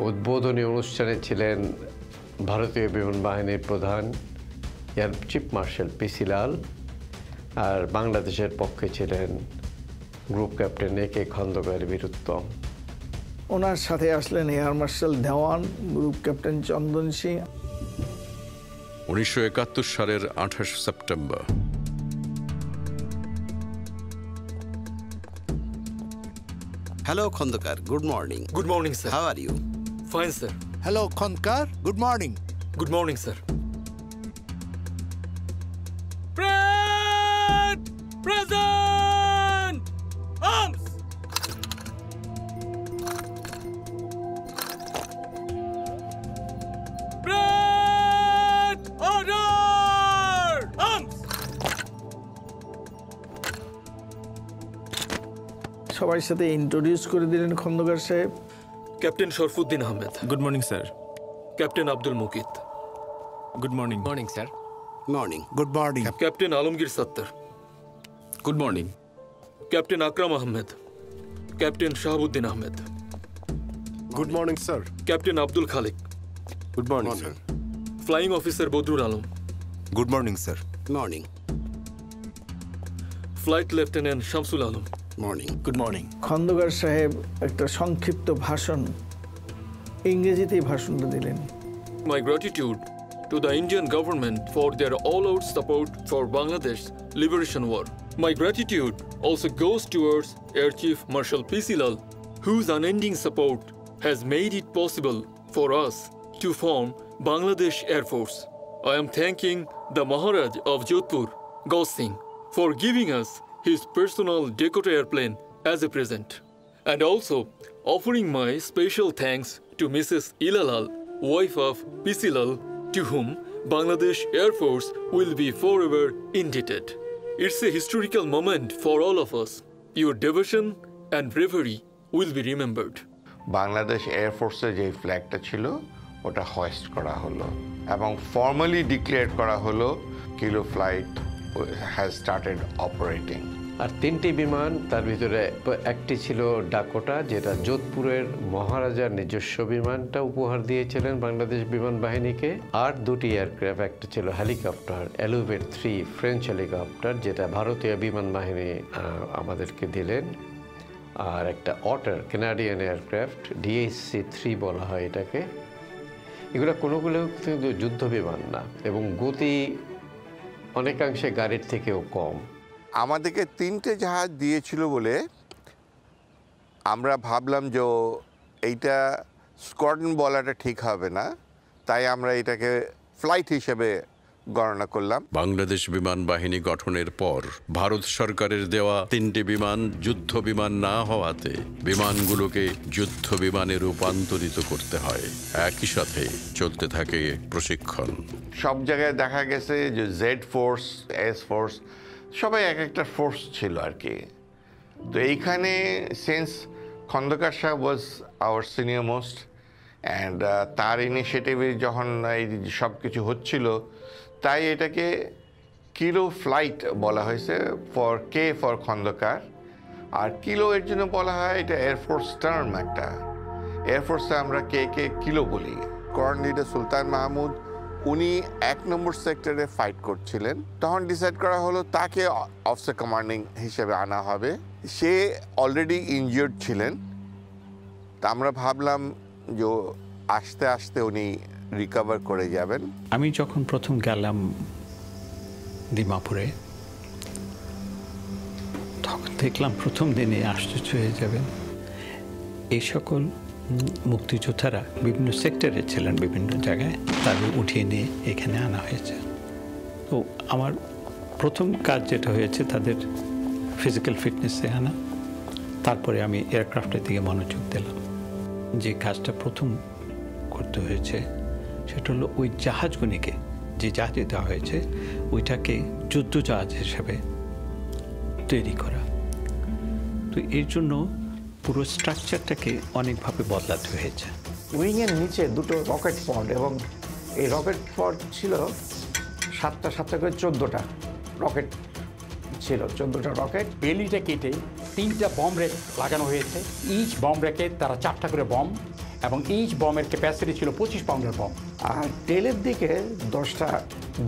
উদ্বোধনী অনুষ্ঠানে ছিলেন ভারতীয় বিমান বাহিনীর প্রধান এয়ার চিফ মার্শাল পিসি লাল, আর বাংলাদেশের পক্ষে ছিলেন গ্রুপ ক্যাপ্টেন একে খন্দকার বীরুত্তম। ওনার সাথে আসলেন এয়ার মার্শাল দেওয়ান, গ্রুপ ক্যাপ্টেন চন্দন সিং। 1971 সালের 28 September. Hello, Khondkar. Good morning. Good morning, sir. How are you? Fine, sir. Hello, Khondkar. Good morning. Good morning, sir. Present! Arms! Present! Order! Arms! সবার সাথে ইন্ট্রোডিউস করে দিলেন খন্দকার সাহেব। Captain Sharafuddin Ahmed. Good morning sir. Captain Abdul Mukit. Good morning. Morning sir. Morning. Good morning. Captain Alamgir সত্তর। Good morning. Captain Akram Ahmed. Captain Shahabuddin Ahmed. Good morning sir. Captain Abdul Khalik. Good morning sir. Flying officer Badrul Alam. Good morning sir. Morning. Flight lieutenant Shamsul Alam. Morning. Good morning. Khandakar সাহেব একটা সংক্ষিপ্ত ভাষণ, ইংরেজিতেই ভাষণটা দিলেন। My gratitude to the Indian government for their all-out support for Bangladesh Liberation War. My gratitude also goes towards Air Chief Marshal P.C. Lal, whose unending support has made it possible for us to form Bangladesh Air Force. I am thanking the Maharaj of Jodhpur, Gaus Singh, for giving us his personal Dakota airplane as a present. And also offering my special thanks to Mrs. Ilalal, wife of Pisilal, to whom Bangladesh Air Force will be forever indebted. It's a historical moment for all of us. Your devotion and bravery will be remembered. Bangladesh এয়ারফোর্সের যে ফ্ল্যাগটা ছিল ওটা হোয়েস্ট করা হলো এবং ফর্মালি ডিক্লেয়ার করা হলো kilo flight has started operating. আর 3টি বিমান, তার ভিতরে একটি ছিল ডাকোটা, যেটা যোধপুরের মহারাজার নিজস্ব বিমানটা উপহার দিয়েছিলেন বাংলাদেশ বিমান বাহিনীকে। আর 2টি এয়ারক্রাফট, একটা ছিল হেলিকপ্টার এলুভেট 3 ফ্রেঞ্চ হেলিকপ্টার, যেটা ভারতীয় বিমান বাহিনী আমাদেরকে দিলেন। আর একটা অটার কানাডিয়ান এয়ারক্রাফট DHC-3 বলা হয় এটাকে। এগুলো কোনোগুলো কিন্তু যুদ্ধ বিমান না এবং গতি অনেকাংশে গাড়ির থেকেও কম। আমাদেরকে 3টে জাহাজ দিয়েছিল বলে আমরা ভাবলাম যে এইটা স্কোয়াড্রন বলাটা ঠিক হবে না, তাই আমরা এটাকে ফ্লাইট হিসেবে গণনা করলাম। বাংলাদেশ বিমান বাহিনী গঠনের পর ভারত সরকারের দেওয়া 3টি বিমান যুদ্ধ বিমান না হওয়াতে বিমানগুলোকে যুদ্ধ বিমানে রূপান্তরিত করতে হয়। একই সাথে চলতে থাকে প্রশিক্ষণ। সব জায়গায় দেখা গেছে যে জেড ফোর্স, এস ফোর্স সবাই এক একটা ফোর্স ছিল আর কি। তো এইখানে সিন্স খন্দকার সাহেব was our senior most and তার ইনিশিয়েটিভে যখন এই সব কিছু হচ্ছিল, তাই এটাকে কিলো ফ্লাইট বলা হয়েছে ফর খন্দকার। আর কিলো এর জন্য বলা হয় এটা এয়ারফোর্স টার্ম একটা। এয়ারফোর্সে আমরা কে কিলো বলি। কর্নেল লিডার সুলতান মাহমুদ উনি 1 নম্বর সেক্টরে ফাইট করছিলেন। তখন ডিসাইড করা হলো তাকে অফিসার কমান্ডিং হিসেবে আনা হবে। সে অলরেডি ইনজিওর্ড ছিলেন। তা আমরা ভাবলাম যে আস্তে আস্তে উনি রিকভার করে যাবেন। আমি যখন প্রথম গেলাম দিমাপুরে, তখন দেখলাম প্রথম দিনে আশ্চর্য হয়ে যাবেন, এই সকল মুক্তিযোদ্ধারা বিভিন্ন সেক্টরে ছিলেন, বিভিন্ন জায়গায় তাদের উঠিয়ে নিয়ে এখানে আনা হয়েছে। তো আমার প্রথম কাজ যেটা হয়েছে তাদের ফিজিক্যাল ফিটনেসে আনা, তারপরে আমি এয়ারক্রাফটের দিকে মনোযোগ দিলাম। যে কাজটা প্রথম করতে হয়েছে সেটা হলো ওই জাহাজগুলিকে, যে জাহাজে দেওয়া হয়েছে ওইটাকে যুদ্ধ জাহাজ হিসেবে তৈরি করা। তো এর জন্য পুরো স্ট্রাকচারটাকে অনেকভাবে বদলাতে হয়েছে। উইংয়ের নিচে 2টো রকেট পড এবং এই রকেট পড ছিল 7টা করে 14টা রকেট ছিল। 14টা রকেট বেলিটা কেটে 3টা বম রেক লাগানো হয়েছে। ইচ বম রেকে তারা 4টা করে বম, এবং ইচ বমের ক্যাপাসিটি ছিল 25 পাউন্ডের বম। আর টেলের দিকে 10টা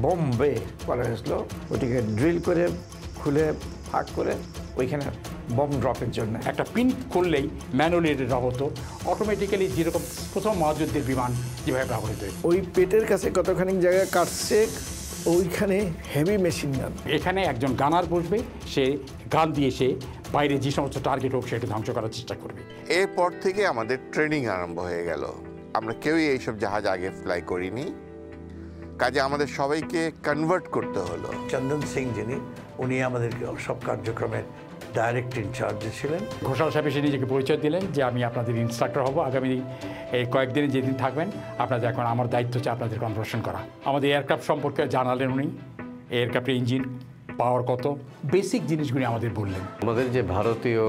বম বে করা হয়েছিল, ওটিকে ড্রিল করে খুলে ফাঁক করে ওইখানে বম ড্রপের জন্য। একটা পিন করলেই ম্যানুয়ালি এটা হতো, অটোমেটিক্যালি যেরকম প্রথম মহাযুদ্ধের বিমান যেভাবে ব্যবহৃত হয়। ওই পেটের কাছে কতখানি জায়গা কাটছে, ওইখানে হেভি মেশিন গান। এখানে একজন গানার বসবে, সে গান দিয়ে সে বাইরে যে সমস্ত টার্গেট হোক সেটা ধ্বংস করার চেষ্টা করবে। এরপর থেকে আমাদের ট্রেনিং আরম্ভ হয়ে গেল। আমরা কেউই এইসব জাহাজ আগে ফ্লাই করিনি, কাজে আমাদের সবাইকে কনভার্ট করতে হলো। চন্দন সিং যিনি, উনি আমাদেরকে সব কার্যক্রমের ডাইরেক্ট ইনচার্জে ছিলেন। ঘোষাল সাহেব এসে নিজেকে পরিচয় দিলেন যে আমি আপনাদের ইনস্ট্রাক্টর হব আগামী এই কয়েকদিনে যেদিন থাকবেন আপনাদের। এখন আমার দায়িত্ব হচ্ছে আপনাদের কনভার্সন করা। আমাদের এয়ারক্রাফট সম্পর্কে জানালেন উনি, এয়ারক্রাফটের ইঞ্জিন পাওয়ার কত, বেসিক জিনিসগুলি আমাদের বললেন। আমাদের যে ভারতীয়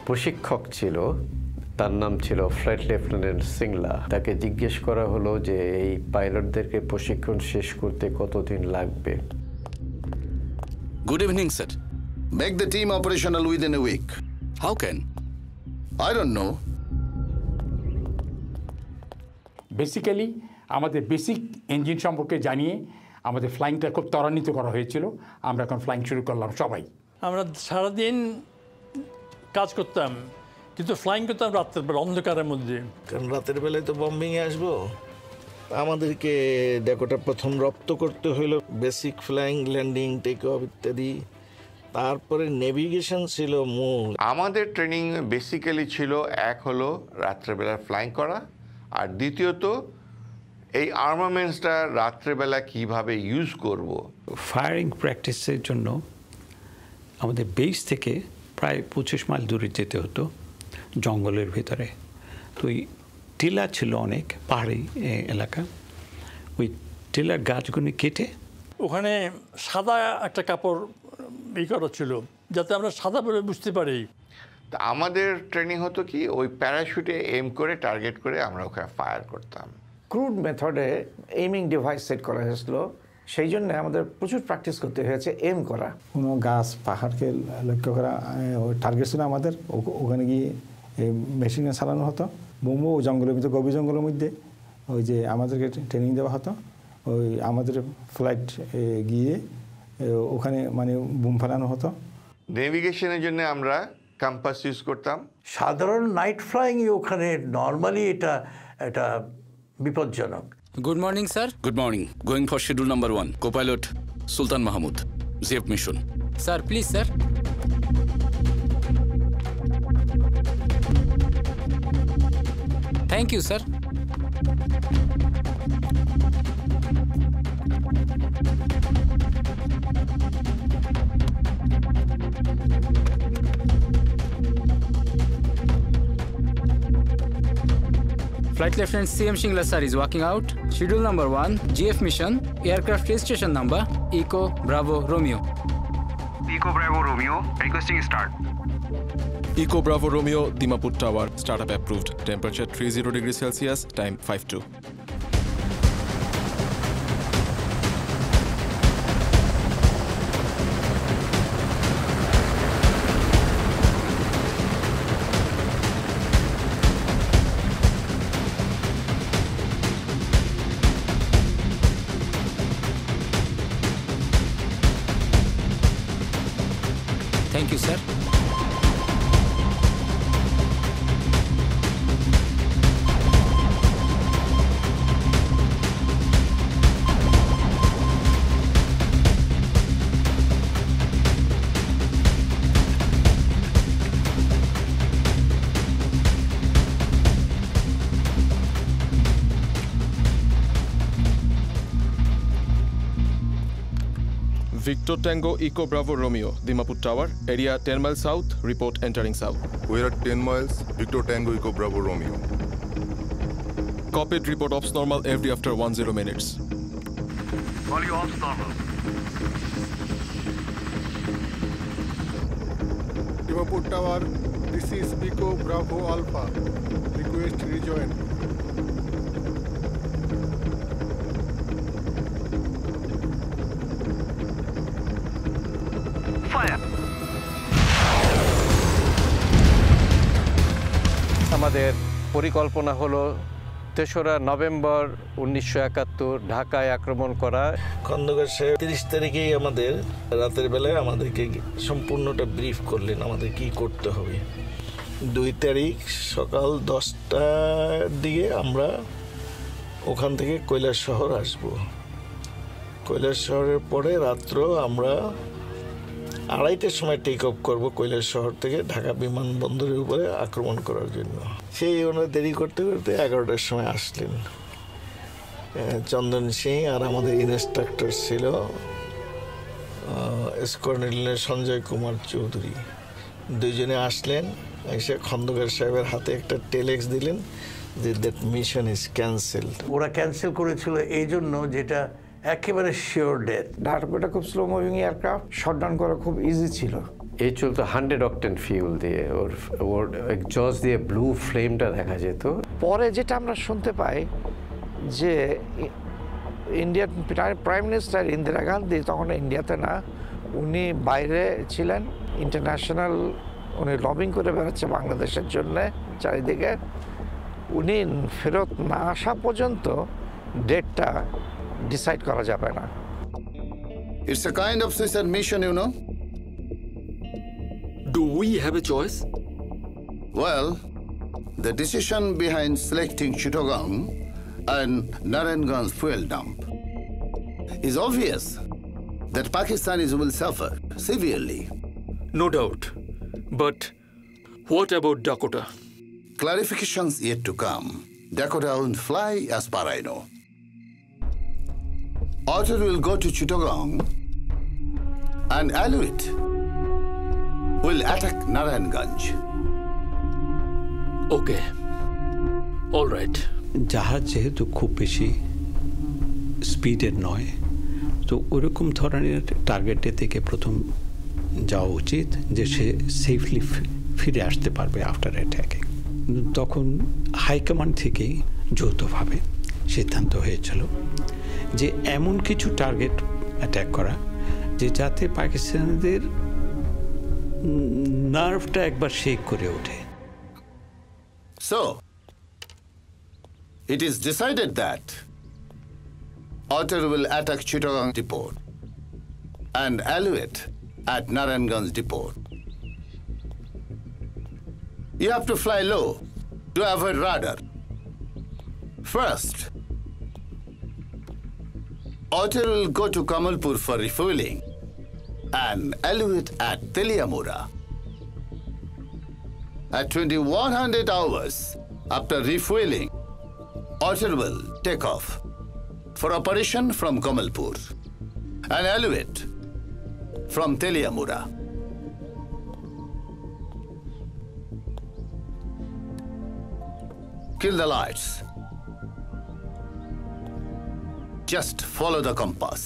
প্রশিক্ষক ছিল তার নাম ছিল ফ্লাইট লেফটেন্যান্ট সিংলা। তাকে জিজ্ঞেস করা হলো যে এই পাইলটদেরকে প্রশিক্ষণ শেষ করতে কতদিন লাগবে। Good evening, sir. Make the team operational within a week. How can? I don't know. Basically আমাদের বেসিক ইঞ্জিন সম্পর্কে জানিয়ে আমাদের ফ্লাইংটা খুব ত্বরান্বিত করা হয়েছিল। আমরা এখন ফ্লাইং শুরু করলাম সবাই। আমরা সারাদিন কাজ করতাম, কিন্তু ফ্লাইং করতাম রাতের বেলা অন্ধকারের মধ্যে। কারণ রাতের বেলায় তো বম্বিংয়ে আসবো, আমাদেরকে ডেকোটা প্রথম রপ্ত করতে হইলো basic flying, landing, take off ইত্যাদি। তারপরে নেভিগেশন ছিল মূল। আমাদের ট্রেনিং বেসিক্যালি ছিল, এক হলো রাত্রেবেলা ফ্লাইং করা, আর দ্বিতীয়ত এই আর্মামেন্টসটা রাত্রেবেলা কিভাবে ইউজ করব। ফায়ারিং প্র্যাকটিসের জন্য আমাদের বেস থেকে প্রায় 25 মাইল দূরে যেতে হতো জঙ্গলের ভিতরে। তো ওই টিলা ছিল অনেক পাহাড়ি এলাকা, ওই টিলার গাছগুলি কেটে ওখানে সাদা একটা কাপড় করা ছিল যাতে আমরা সাদা বলে বুঝতে পারি। তা আমাদের ট্রেনিং হতো কি ওই প্যারাশুটে এম করে টার্গেট করে আমরা ওখানে ফায়ার করতাম। ক্রুড মেথডে এইমিং ডিভাইস সেট করা হয়েছিল, সেই জন্য আমাদের প্রচুর প্র্যাকটিস করতে হয়েছে এম করা। কোনো গাছ পাহাড়কে লক্ষ্য করা ওই টার্গেট ছিল আমাদের, ওখানে গিয়ে মেশিনে চালানো হতো। বোমও জঙ্গলের ভিতরে, গভীর জঙ্গলের মধ্যে ওই যে আমাদেরকে ট্রেনিং দেওয়া হতো। ওই আমাদের ফ্লাইট গিয়ে ওখানে মানে বুম ফেলানো হতো। নেভিগেশনের জন্য আমরা কম্পাস ইউজ করতাম। সাধারণ নাইট ফ্লাইংই ওখানে নর্মালি এটা বিপজ্জনক। Good morning sir. Good morning. Going for schedule number 1, copilot Sultan Mahmud, GF mission. Sir please sir. Thank you sir. Flight Lieutenant CM Shingla sir is walking out. Schedule number 1, GF mission, aircraft registration number, Eco Bravo Romeo. Eco Bravo Romeo, requesting start. Eco Bravo Romeo, Dimapur Tower, startup approved. Temperature 30 degrees Celsius, time 52. Thank you, sir. Victor Tango Eco Bravo Romeo, Dimapur Tower, area 10 miles south, report entering south. We are at 10 miles, Victor Tango Eco Bravo Romeo. Copied, report ops normal every after 10 minutes. All you ops normal. Dimapur Tower, this is Eco Bravo Alpha. Request rejoin. আমাদের পরিকল্পনা হলো 3রা নভেম্বর 1971 ঢাকায় আক্রমণ করা। খন্দকার সাহেব 30 তারিখেই আমাদের রাতের বেলায় আমাদেরকে সম্পূর্ণটা ব্রিফ করলেন আমাদের কি করতে হবে। 2 তারিখ সকাল 10টার দিকে আমরা ওখান থেকে কৈলাসশহর আসব। কৈলাসশহরের পরে রাত্র আমরা 2:30টার সময় টেক অফ করবো কৈলাসশহর থেকে ঢাকা বিমানবন্দরের উপরে আক্রমণ করার জন্য। সেই ওনারা দেরি করতে করতে 11টার সময় আসলেন। চন্দন সিং আর আমাদের ইনস্ট্রাক্টর ছিল স্কোয়াড্রনের সঞ্জয় কুমার চৌধুরী, দুইজনে আসলেন। এসে খন্দকার সাহেবের হাতে একটা টেলেক্স দিলেন যে দ্যাট মিশন ইজ ক্যান্সেলড। ওরা ক্যান্সেল করেছিল এই জন্য যেটা একেবারে শিওর ডেথ। ঢাকাটা খুব স্লো মুভিং এয়ারক্রাফট, শটডাউন করা খুব ইজি ছিল। এই চলতো 100 অক্টেন ফিউল দিয়ে, ওর এক্সজস্ট দিয়ে ব্লু ফ্লেমটা দেখা যেত। পরে যেটা আমরা শুনতে পাই যে Indian prime minister Indira Gandhi তখন ইন্ডিয়াতে না, উনি বাইরে ছিলেন, ইন্টারন্যাশনাল উনি লবিং করে বেড়াচ্ছে বাংলাদেশের জন্যে চারিদিকে। উনি ফেরত না আসা পর্যন্ত ডেটটা ডিসাইড করা যাবে না। It's a kind of suicide mission, you know. Do we have a choice? Well, the decision behind selecting Chittagong and Narangan's fuel dump is obvious that Pakistanis will suffer severely. No doubt. But what about Dakota? Clarifications yet to come. Dakota won't fly as far I know. Otter will go to Chittagong and Aluit will attack Narayanganj. Okay. All right. জাহাজ যেহেতু খুব বেশি স্পিডের নয়, তো ওরকম ধরনের টার্গেটে থেকে প্রথম যাওয়া উচিত যে সে সেফলি ফিরে আসতে পারবে আফটার অ্যাটাকে। তখন হাইকমান্ড থেকে যৌথভাবে সিদ্ধান্ত হয়েছিল যে এমন কিছু টার্গেট অ্যাটাক করা যে যাতে পাকিস্তানিদের নার্ভটা একবার শেক করে ওঠে। So, it is decided that Otter will attack Chittagong Depot and Alouette at Narayanganj Depot. You have to fly low to avoid radar. First, Otter will go to Kamalpur for refueling and Alouette at Teliamura. At 2100 hours after refueling, Otter will take off for operation from Kamalpur and Alouette from Teliamura. Kill the lights. Just follow the compass.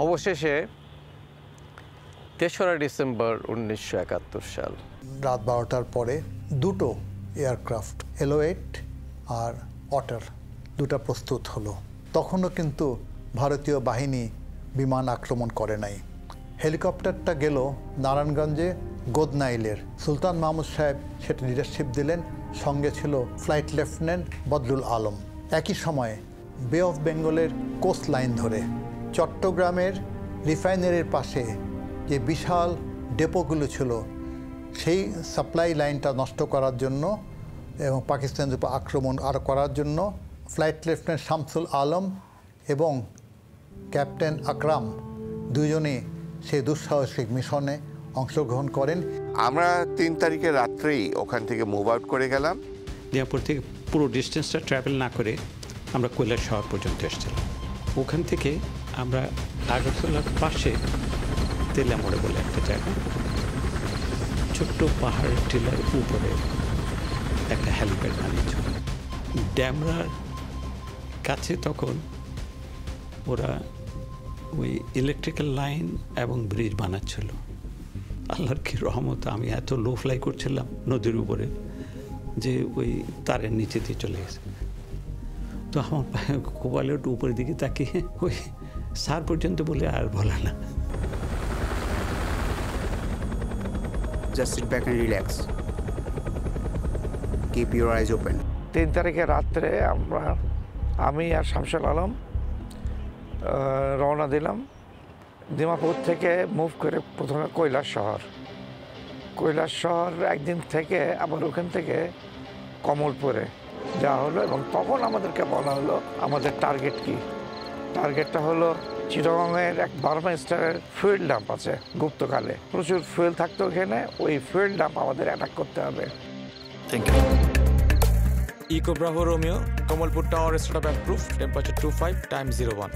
অবশেষে 3রা ডিসেম্বর 1971 সাল রাত 12টার পরে দুটো এয়ারক্রাফট এলোয়েট আর অটার দুটো প্রস্তুত হলো। তখনও কিন্তু ভারতীয় বাহিনী বিমান আক্রমণ করে নাই। হেলিকপ্টারটা গেল নারায়ণগঞ্জে গোদনাইলের। সুলতান মাহমুদ সাহেব সেটা লিডারশিপ দিলেন, সঙ্গে ছিল ফ্লাইট লেফটেন্যান্ট বদরুল আলম। একই সময়ে বে অফ বেঙ্গলের কোস্ট লাইন ধরে চট্টগ্রামের রিফাইনারির পাশে যে বিশাল ডেপোগুলো ছিল সেই সাপ্লাই লাইনটা নষ্ট করার জন্য এবং পাকিস্তানের উপর আক্রমণ আর করার জন্য ফ্লাইট লেফটেন্যান্ট শামসুল আলম এবং ক্যাপ্টেন আকরাম দুজনে সেই দুঃসাহসিক মিশনে অংশগ্রহণ করেন। আমরা 3 তারিখে রাত্রেই ওখান থেকে মুভ আউট করে গেলাম। দিনাজপুর থেকে পুরো ডিস্টেন্সটা ট্রাভেল না করে আমরা কৈলাস শহর পর্যন্ত এসেছিলাম। ওখান থেকে আমরা আগরতলার পাশে তেলিয়ামুড়া বলে একটা জায়গা, ছোট্ট পাহাড়ের টিলার উপরে একটা হেলিপ্যাড বানিয়েছিল। ড্যামরার কাছে তখন ওরা ওই ইলেকট্রিক্যাল লাইন এবং ব্রিজ বানাচ্ছিল। আল্লাহর কি রহমত, আমি এত লো ফ্লাই করছিলাম নদীর উপরে যে ওই তারের নিচে দিয়ে চলে গেছে। তো আমার কোপাইলট উপরের দিকে তাকিয়ে ওই স্যার পর্যন্ত বলে আর বলে না। Just sit back and relax. Keep your eyes open. 3 তারিখে রাত্রে আমি আর শামসুল আলম রওনা দিলাম। দিমাপুর থেকে মুভ করে প্রথমে কৈলাস শহর একদিন থেকে আবার ওখান থেকে কমলপুরে যাওয়া হলো। এবং তখন আমাদেরকে বলা হলো আমাদের টার্গেট কি। টার্গেটটা হলো চিটাগংয়ের এক বার্মা স্টারের ফুয়েল ডাম্প আছে, গুপ্তকালে প্রচুর ফুয়েল থাকতো ওখানে, ওই ফুয়েল ডাম্প আমাদের অ্যাটাক করতে হবে। Thank you. Echo bravo romeo, Kamalpur tower start approve, temperature 25 time 01।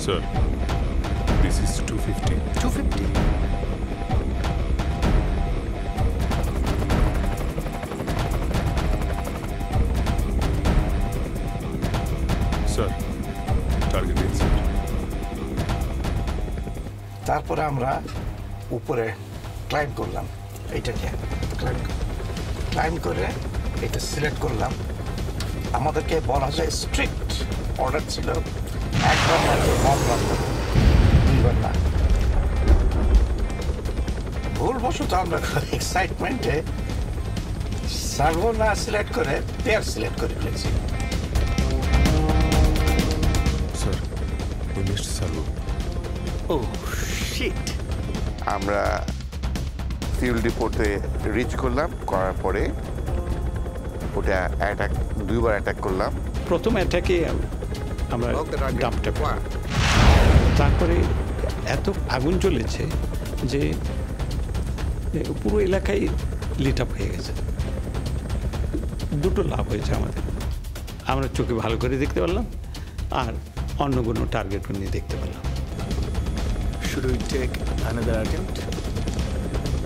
Sir, this is 250. 250? Sir, target in sight. তারপরে আমরা উপরে ক্লাইম্ব করলাম, এইটাকে ক্লাইম্ব করে এটা সিলেক্ট করলাম। আমাদেরকে বলা যায় স্ট্রিক্ট অর্ডার ছিল একবার মাত্র বম রাখবো, দুইবার না। ভুলবশত আমরা এক্সাইটমেন্টে সার্ভো না সিলেক্ট করে পেয়ার সিলেক্ট করে ফেলেছি। Sir, missed Saru. Oh, shit! আমরা ফিল্ড রিপোর্টে রিচ করলাম, করার পরে ওটা অ্যাটাক, দুইবার অ্যাটাক করলাম। প্রথম অ্যাটাকে আমরা ডাম্পটা, তারপরে এত আগুন জ্বলেছে যে পুরো এলাকায় লিট আপ হয়ে গেছে। দুটো লাভ হয়েছে আমাদের, আমরা চোখে ভালো করে দেখতে পারলাম আর অন্য কোনো টার্গেট নিয়ে দেখতে পেলাম। Should we take another attempt?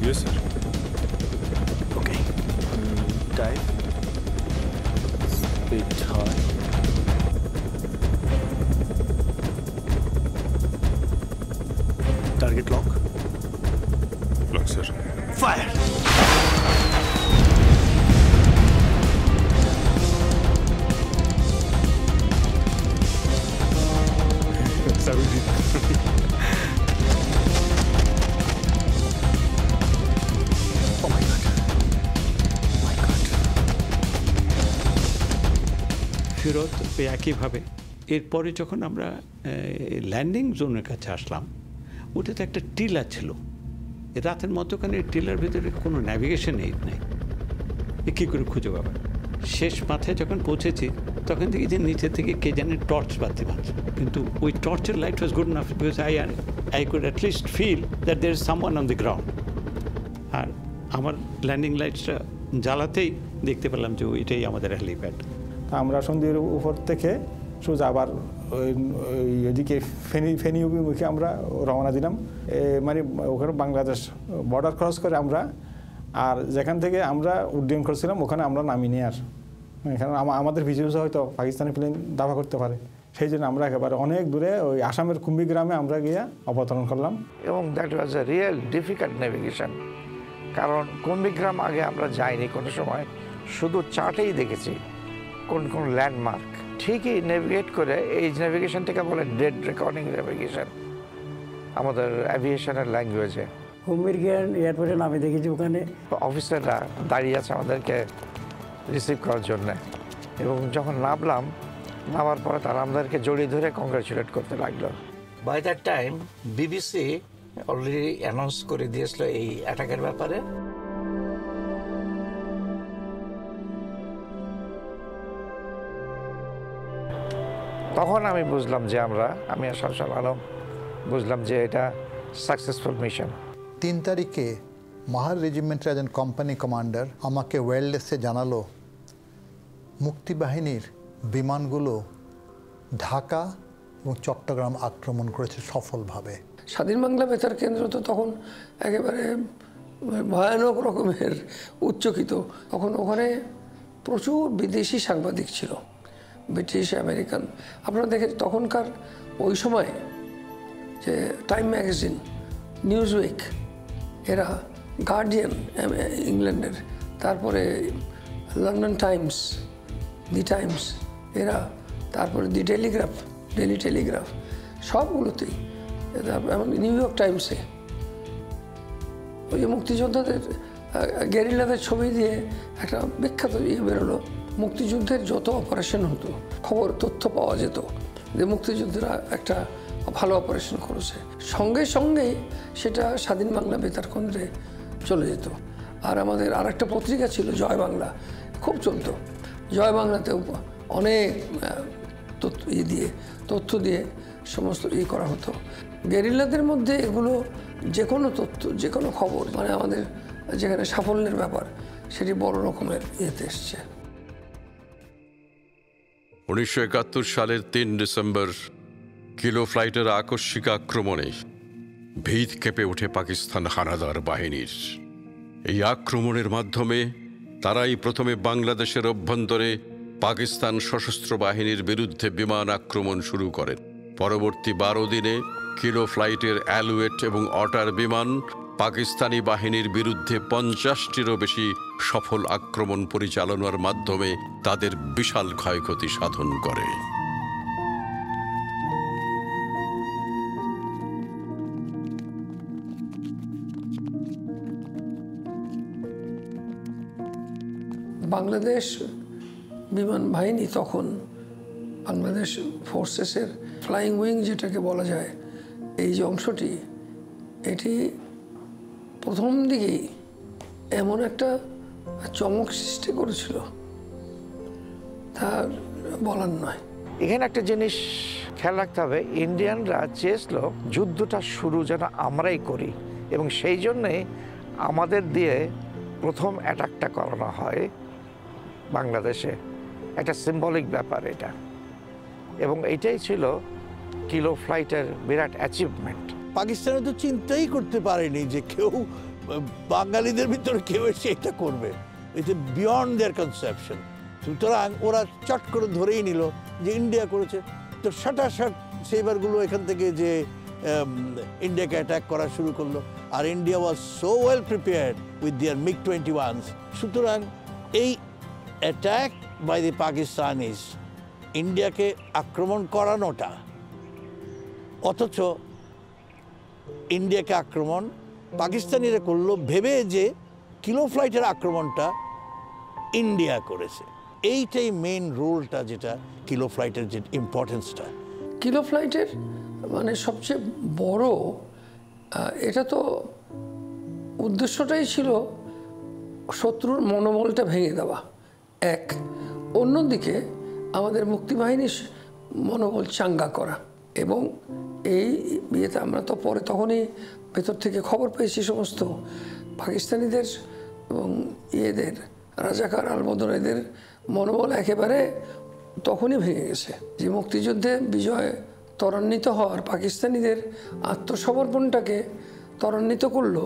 Yes, sir. Okay. Dive. Speed high. Target lock. Lock, sir. Fire! Saru ji. ফেরত একইভাবে এরপরে যখন আমরা ল্যান্ডিং জোনের কাছে আসলাম, ওটাতে একটা টিলা ছিল। রাতের মধ্যখানে টিলার ভিতরে কোনো ন্যাভিগেশন এইড নেই, কী করে খুঁজে পাবে? শেষ মাথায় যখন পৌঁছেছি তখন দেখি যে নিচে থেকে কে জানে টর্চ বাতি মারছে, কিন্তু ওই টর্চের light was good enough because I could at least feel that there is someone on the ground. আর আমার ল্যান্ডিং লাইটসটা জ্বালাতেই দেখতে পেলাম যে ওইটাই আমাদের হেলিপ্যাড। আমরা সন্ধির উপর থেকে সোজা আবার ওইদিকে ফেনী অভিমুখে আমরা রওনা দিলাম, মানে ওখানে বাংলাদেশ বর্ডার ক্রস করে আমরা, আর যেখান থেকে আমরা উড্ডয়ন করছিলাম ওখানে আমরা নামিনি। আর কারণ আমাদের ভিজুয়ালস হয়তো পাকিস্তানি প্লেন দাবা করতে পারে, সেই জন্য আমরা একেবারে অনেক দূরে ওই আসামের কুম্বিগ্রামে আমরা গিয়ে অবতরণ করলাম। এবং that was A real difficult navigation, কারণ কুম্বিগ্রাম আগে আমরা যাইনি কোনো সময়, শুধু চার্টেই দেখেছি কোন কোন ল্যান্ডমার্ক। ঠিকই নেভিগেট করে, এই নেভিগেশনটাকে বলে ডেড রেকর্ডিং নেভিগেশন আমাদের অ্যাভিয়েশনের ল্যাঙ্গুয়েজে। কুম্বিগ্রাম এয়ারপোর্টে নামে দেখেছি, ওখানে অফিসাররা দাঁড়িয়ে আছে আমাদেরকে রিসিভ করার জন্য, এবং যখন নামলাম, নামার পরে তারা আমাদেরকে জড়িয়ে ধরে কংগ্রাচুলেট করতে লাগলো। By that time BBC already announce করে দিয়েছিল এই অ্যাটাকের ব্যাপারে। তখন আমি বুঝলাম যে আমি আর শামসুল আলম বুঝলাম যে এটা সাকসেসফুল মিশন। 3 তারিখে মাহার রেজিমেন্টের একজন কোম্পানি কমান্ডার আমাকে ওয়্যারলেসে জানালো মুক্তিবাহিনীর বিমানগুলো ঢাকা এবং চট্টগ্রাম আক্রমণ করেছে সফলভাবে। স্বাধীন বাংলা বেতার কেন্দ্র তো তখন একেবারে ভয়ানক রকমের উচ্চকিত। তখন ওখানে প্রচুর বিদেশি সাংবাদিক ছিল, ব্রিটিশ, আমেরিকান। আপনারা দেখেন তখনকার ওই সময় যে টাইম ম্যাগাজিন, নিউজ উইক, এরা গার্ডিয়ান ইংল্যান্ডের, তারপরে লন্ডন টাইমস, দি টাইমস এরা, তারপরে দি টেলিগ্রাফ, ডেলি টেলিগ্রাফ, সবগুলোতেই, এমন নিউ ইয়র্ক টাইমসে ওই যে মুক্তিযোদ্ধাদের গেরিলাদের ছবি দিয়ে একটা বিখ্যাত বেরোলো। মুক্তিযুদ্ধের যত অপারেশন হতো, খবর তথ্য পাওয়া যেত যে মুক্তিযুদ্ধরা একটা ভালো অপারেশন করেছে, সঙ্গে সঙ্গে সেটা স্বাধীন বাংলা বেতার কেন্দ্রে চলে যেত। আর আমাদের আর একটা পত্রিকা ছিল জয় বাংলা, খুব চলতো। জয় বাংলাতেও অনেক তথ্য দিয়ে সমস্ত করা হতো। গেরিলাদের মধ্যে এগুলো যে কোনো তথ্য, যে কোনো খবর, মানে আমাদের যেখানে সাফল্যের ব্যাপার, সেটি বড় রকমের ইয়েতে এসছে। 1971 সালের 3 ডিসেম্বর কিলো ফ্লাইটের আকস্মিক আক্রমণে ভিত কেঁপে ওঠে পাকিস্তান হানাদার বাহিনীর। এই আক্রমণের মাধ্যমে তারাই প্রথমে বাংলাদেশের অভ্যন্তরে পাকিস্তান সশস্ত্র বাহিনীর বিরুদ্ধে বিমান আক্রমণ শুরু করেন। পরবর্তী 12 দিনে কিলো ফ্লাইটের অ্যালুয়েট এবং অটার বিমান পাকিস্তানি বাহিনীর বিরুদ্ধে 50টিরও বেশি সফল আক্রমণ পরিচালনার মাধ্যমে তাদের বিশাল ক্ষয়ক্ষতি সাধন করে। বাংলাদেশ বিমান বাহিনী তখন বাংলাদেশ ফোর্সেসের ফ্লাইং উইং যেটাকে বলা যায়, এই যে অংশটি, এটি প্রথম দিকেই এমন একটা চমক সৃষ্টি করেছিল তার বলার নয়। এখানে একটা জিনিস খেয়াল রাখতে হবে, ইন্ডিয়ানরা চেয়েছিল যুদ্ধটা শুরু যেন আমরাই করি, এবং সেই জন্যে আমাদের দিয়ে প্রথম অ্যাটাকটা করানো হয় বাংলাদেশে। একটা সিম্বলিক ব্যাপার এটা, এবং এটাই ছিল কিলো ফ্লাইটের বিরাট অ্যাচিভমেন্ট। পাকিস্তানে তো চিন্তাই করতে পারেনি যে কেউ বাঙালিদের ভিতরে কেউ এসে এটা করবে। এটা বিয়ন্ড দেয়ার কনসেপশন। সুতরাং ওরা চট করে ধরেই নিল যে ইন্ডিয়া করেছে, তো শাটাশাট সেইবারগুলো এখান থেকে যে ইন্ডিয়াকে অ্যাটাক করা শুরু করলো। আর India was so well prepared with their MiG-21s। সুতরাং এই অ্যাটাক বাই দি পাকিস্তানিজ, ইন্ডিয়াকে আক্রমণ করানোটা, অথচ ইন্ডিয়াকে আক্রমণ পাকিস্তানিরা করলো ভেবে যে কিলো ফ্লাইটের আক্রমণটা ইন্ডিয়া করেছে। এইটাই মেইন রোলটা, যেটা কিলো ফ্লাইটের যে ইম্পর্টেন্সটা। কিলো ফ্লাইটের মানে সবচেয়ে বড় এটা তো উদ্দেশ্যটাই ছিল শত্রুর মনোবলটা ভেঙে দেওয়া এক, অন্যদিকে আমাদের মুক্তিবাহিনীর মনোবল চাঙ্গা করা। এবং এই বিয়েতে আমরা তো পরে তখনই ভেতর থেকে খবর পেয়েছি সমস্ত পাকিস্তানিদের এবং ইয়েদের, রাজাকার আলবদর এদের মনোবল একেবারে তখনই ভেঙে গেছে। যে মুক্তিযুদ্ধে বিজয় ত্বরান্বিত হওয়ার, পাকিস্তানিদের আত্মসমর্পণটাকে ত্বরান্বিত করলো,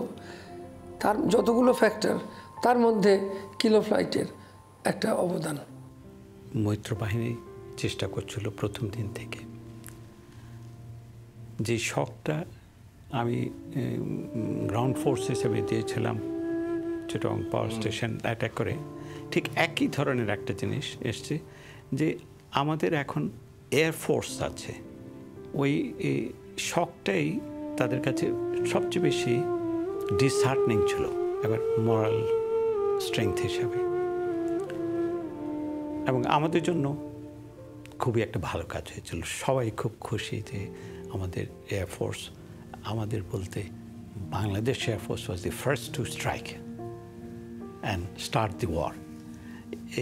তার যতগুলো ফ্যাক্টর, তার মধ্যে কিলো ফ্লাইটের একটা অবদান। মৈত্র বাহিনী চেষ্টা করছিল প্রথম দিন থেকে। যে শকটা আমি গ্রাউন্ড ফোর্স হিসেবে দিয়েছিলাম চিটাগং পাওয়ার স্টেশন অ্যাটাক করে, ঠিক একই ধরনের একটা জিনিস এসছে যে আমাদের এখন এয়ারফোর্স আছে। ওই শকটাই তাদের কাছে সবচেয়ে বেশি ডিসহার্টনিং ছিল, এবার মরাল স্ট্রেংথ হিসাবে। এবং আমাদের জন্য খুবই একটা ভালো কাজ হয়েছিল। সবাই খুব খুশি যে আমাদের এয়ারফোর্স, আমাদের বলতে Bangladesh air force was the first to strike and start the war.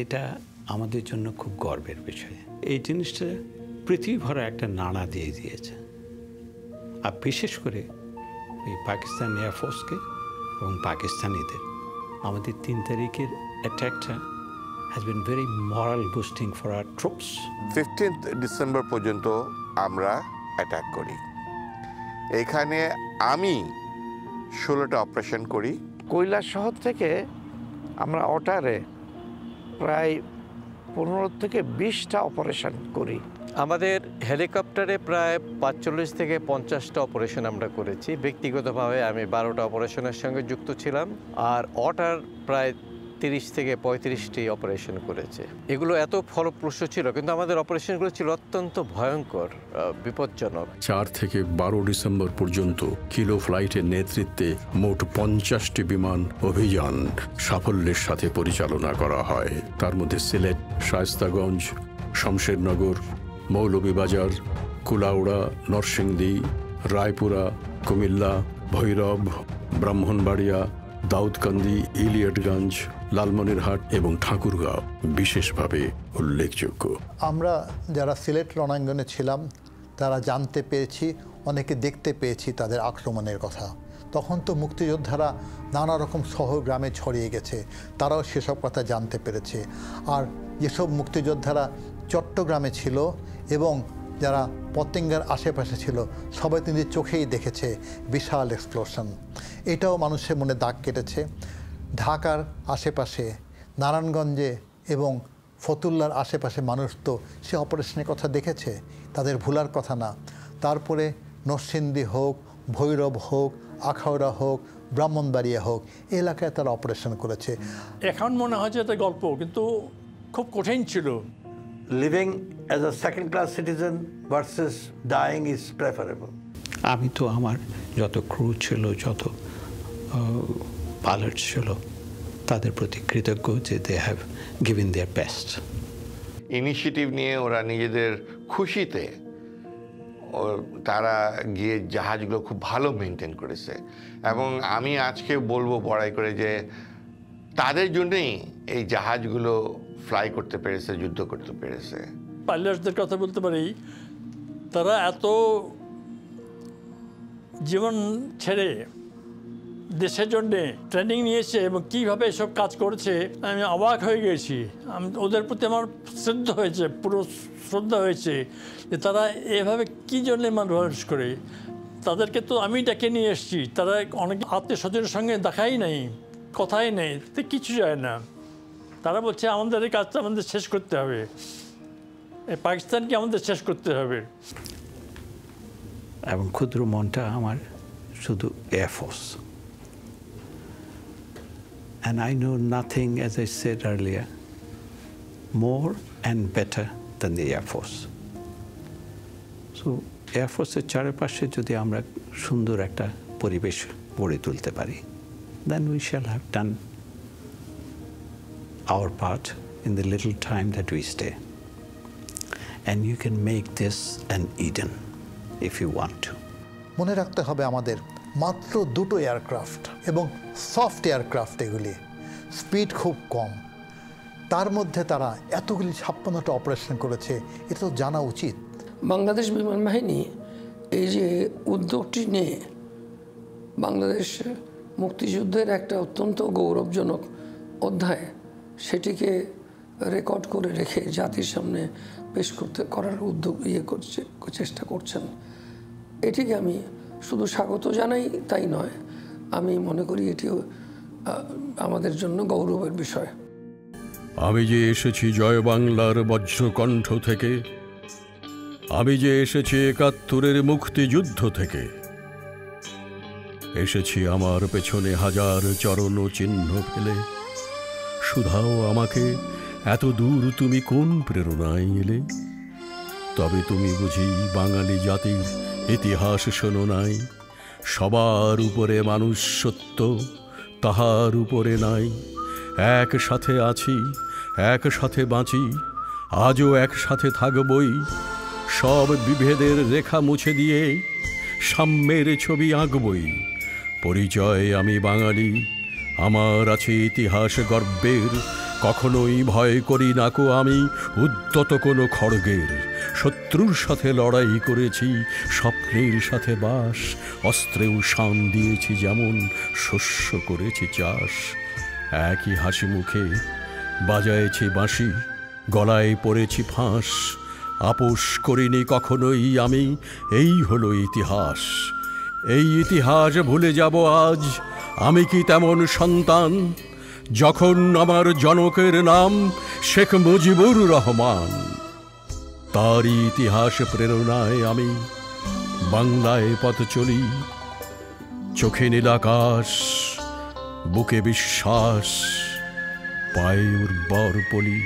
এটা আমাদের জন্য খুব গর্বের বিষয়। এই জিনিসটা পৃথিবী ভরা একটা নাড়া দিয়ে দিয়েছে। আর বিশেষ করে এই পাকিস্তান এয়ারফোর্সকে এবং পাকিস্তানিদের আমাদের 3 তারিখের অ্যাটাকটা has been very moral boosting for our troops. 15th December পর্যন্ত আমরা অ্যাটাক করি। এখানে আমি 16টা অপারেশন করি। কৈলাসহর থেকে আমরা অটারে প্রায় 15 থেকে 20টা অপারেশন করি। আমাদের হেলিকপ্টারে প্রায় 45 থেকে 50টা অপারেশন আমরা করেছি। ব্যক্তিগতভাবে আমি 12টা অপারেশনের সঙ্গে যুক্ত ছিলাম, আর অটার প্রায় 30 থেকে 35টি অপারেশন করেছে। এগুলো এত ফলপ্রসূ ছিল, কিন্তু আমাদের অপারেশনগুলো ছিল অত্যন্ত ভয়ঙ্কর, বিপজ্জনক। 4 থেকে 12 ডিসেম্বর পর্যন্ত কিলো ফ্লাইটের নেতৃত্বে মোট 50টি বিমান অভিযান সাফল্যের সাথে পরিচালনা করা হয়। তার মধ্যে সিলেট, শায়েস্তাগঞ্জ, শমশেরনগর, মৌলভীবাজার, কুলাউড়া, নরসিংদী, রায়পুরা, কুমিল্লা, ভৈরব, ব্রাহ্মণবাড়িয়া, দাউদকান্দি, ইলিয়টগঞ্জ, লালমনিরহাট এবং ঠাকুরগাঁও বিশেষভাবে উল্লেখযোগ্য। আমরা যারা সিলেট রণাঙ্গনে ছিলাম তারা জানতে পেরেছি, অনেকে দেখতে পেয়েছি তাদের আক্রমণের কথা। তখন তো মুক্তিযোদ্ধারা নানা রকম শহর গ্রামে ছড়িয়ে গেছে, তারাও সেসব কথা জানতে পেরেছে। আর যেসব মুক্তিযোদ্ধারা চট্টগ্রামে ছিল এবং যারা পতেঙ্গার আশেপাশে ছিল, সবাই নিজের চোখেই দেখেছে বিশাল এক্সপ্লোশন। এটাও মানুষের মনে দাগ কেটেছে। ঢাকার আশেপাশে, নারায়ণগঞ্জে এবং ফতুল্লার আশেপাশে মানুষ তো সে অপারেশনের কথা দেখেছে, তাদের ভুলার কথা না। তারপরে নরসিংদী হোক, ভৈরব হোক, আখাউড়া হোক, ব্রাহ্মণবাড়িয়া হোক, এই এলাকায় তারা অপারেশন করেছে। এখন মনে হয় যে এটা গল্প, কিন্তু খুব কঠিন ছিল। Living as a second class citizen versus dying is preferable. আমি তো আমার যত ক্রু ছিল, যত পাইলট ছিল, তাদের প্রতি কৃতজ্ঞ যে they have given their best. Initiative নিয়ে ওরা নিজেদের খুশিতে তারা গিয়ে জাহাজগুলো খুব ভালো মেনটেন করেছে এবং আমি আজকে বলবো বড়াই করে যে তাদের জন্যই এই জাহাজগুলো ফ্লাই করতে পেরেছে, যুদ্ধ করতে পেরেছে। পাইলটদের কথা বলতে পারি, তারা এত জীবন ছেড়ে দেশের জন্যে ট্রেনিং নিয়েছে এবং কীভাবে এসব কাজ করেছে আমি অবাক হয়ে গেছি। ওদের প্রতি আমার শ্রদ্ধা হয়েছে, পুরো শ্রদ্ধা হয়েছে যে তারা এভাবে কী জন্যে মানুষ করে। তাদেরকে তো আমি ডেকে নিয়ে এসেছি, তারা অনেক আত্মীয় স্বজনের সঙ্গে দেখাই নেই, কথাই নেই, তো কিছু যায় না। তারা বলছে আমাদের এই কাজটা আমাদের শেষ করতে হবে, এই পাকিস্তানকে আমাদের শেষ করতে হবে। এবং ক্ষুদ্র মনটা আমার শুধু air force. And I know nothing, as I said earlier, more and better than the Air Force. So, Air Force's চারপাশে যদি আমরা সুন্দর একটা পরিবেশ গড়ে তুলতে পারি, then we shall have done our part in the little time that we stay. And you can make this an Eden if you want to. মনে রাখতে হবে আমাদের মাত্র 2টো এয়ারক্রাফট এবং সফট এয়ারক্রাফট, এগুলি স্পিড খুব কম, তার মধ্যে তারা এতগুলি 56টা অপারেশন করেছে, এটা তো জানা উচিত। বাংলাদেশ বিমান বাহিনী এই যে উদ্যোগটি নিয়ে বাংলাদেশ মুক্তিযুদ্ধের একটা অত্যন্ত গৌরবজনক অধ্যায়, সেটিকে রেকর্ড করে রেখে জাতির সামনে পেশ করার উদ্যোগ চেষ্টা করছেন, এটিকে আমি শুধু স্বাগত জানাই তাই নয়, আমি মনে করি এটিও আমাদের জন্য গৌরবের বিষয়। আমি যে এসেছি জয় বাংলার বজ্রকণ্ঠ থেকে, আমি যে এসেছি ৭১-এর মুক্তিযুদ্ধ থেকে, এসেছি আমার পেছনে হাজার চরণ চিহ্ন ফেলে, শুধাও আমাকে এত দূর তুমি কোন প্রেরণায় এলে? তবে তুমি বুঝি বাঙালি জাতির ইতিহাস শোনো নাই, সবার উপরে মানুষ সত্য, তাহার উপরে নাই। একসাথে আছি, একসাথে বাঁচি, আজও একসাথে থাকবই, সব বিভেদের রেখা মুছে দিয়ে সাম্যের ছবি আঁকবই। পরিচয় আমি বাঙালি, আমার আছে ইতিহাস গর্বের, কখনোই ভয় করি নাকো আমি উদ্যত কোনো খড়গের। শত্রুর সাথে লড়াই করেছি, স্বপ্নের সাথে বাস, অস্ত্রেও শান দিয়েছি যেমন, শস্য করেছি চাষ। একই হাসি মুখে বাজায়েছি বাঁশি, গলায় পড়েছি ফাঁস, আপোষ করিনি কখনোই আমি, এই হলো ইতিহাস। এই ইতিহাস ভুলে যাব আজ আমি কি তেমন সন্তান, যখন আমার জনকের নাম শেখ মুজিবুর রহমান। তারই ইতিহাস প্রেরণায় আমি বাংলায় পথ চলি, চোখে নীল আকাশ, বুকে বিশ্বাস, পায়ে উর্বর পলি।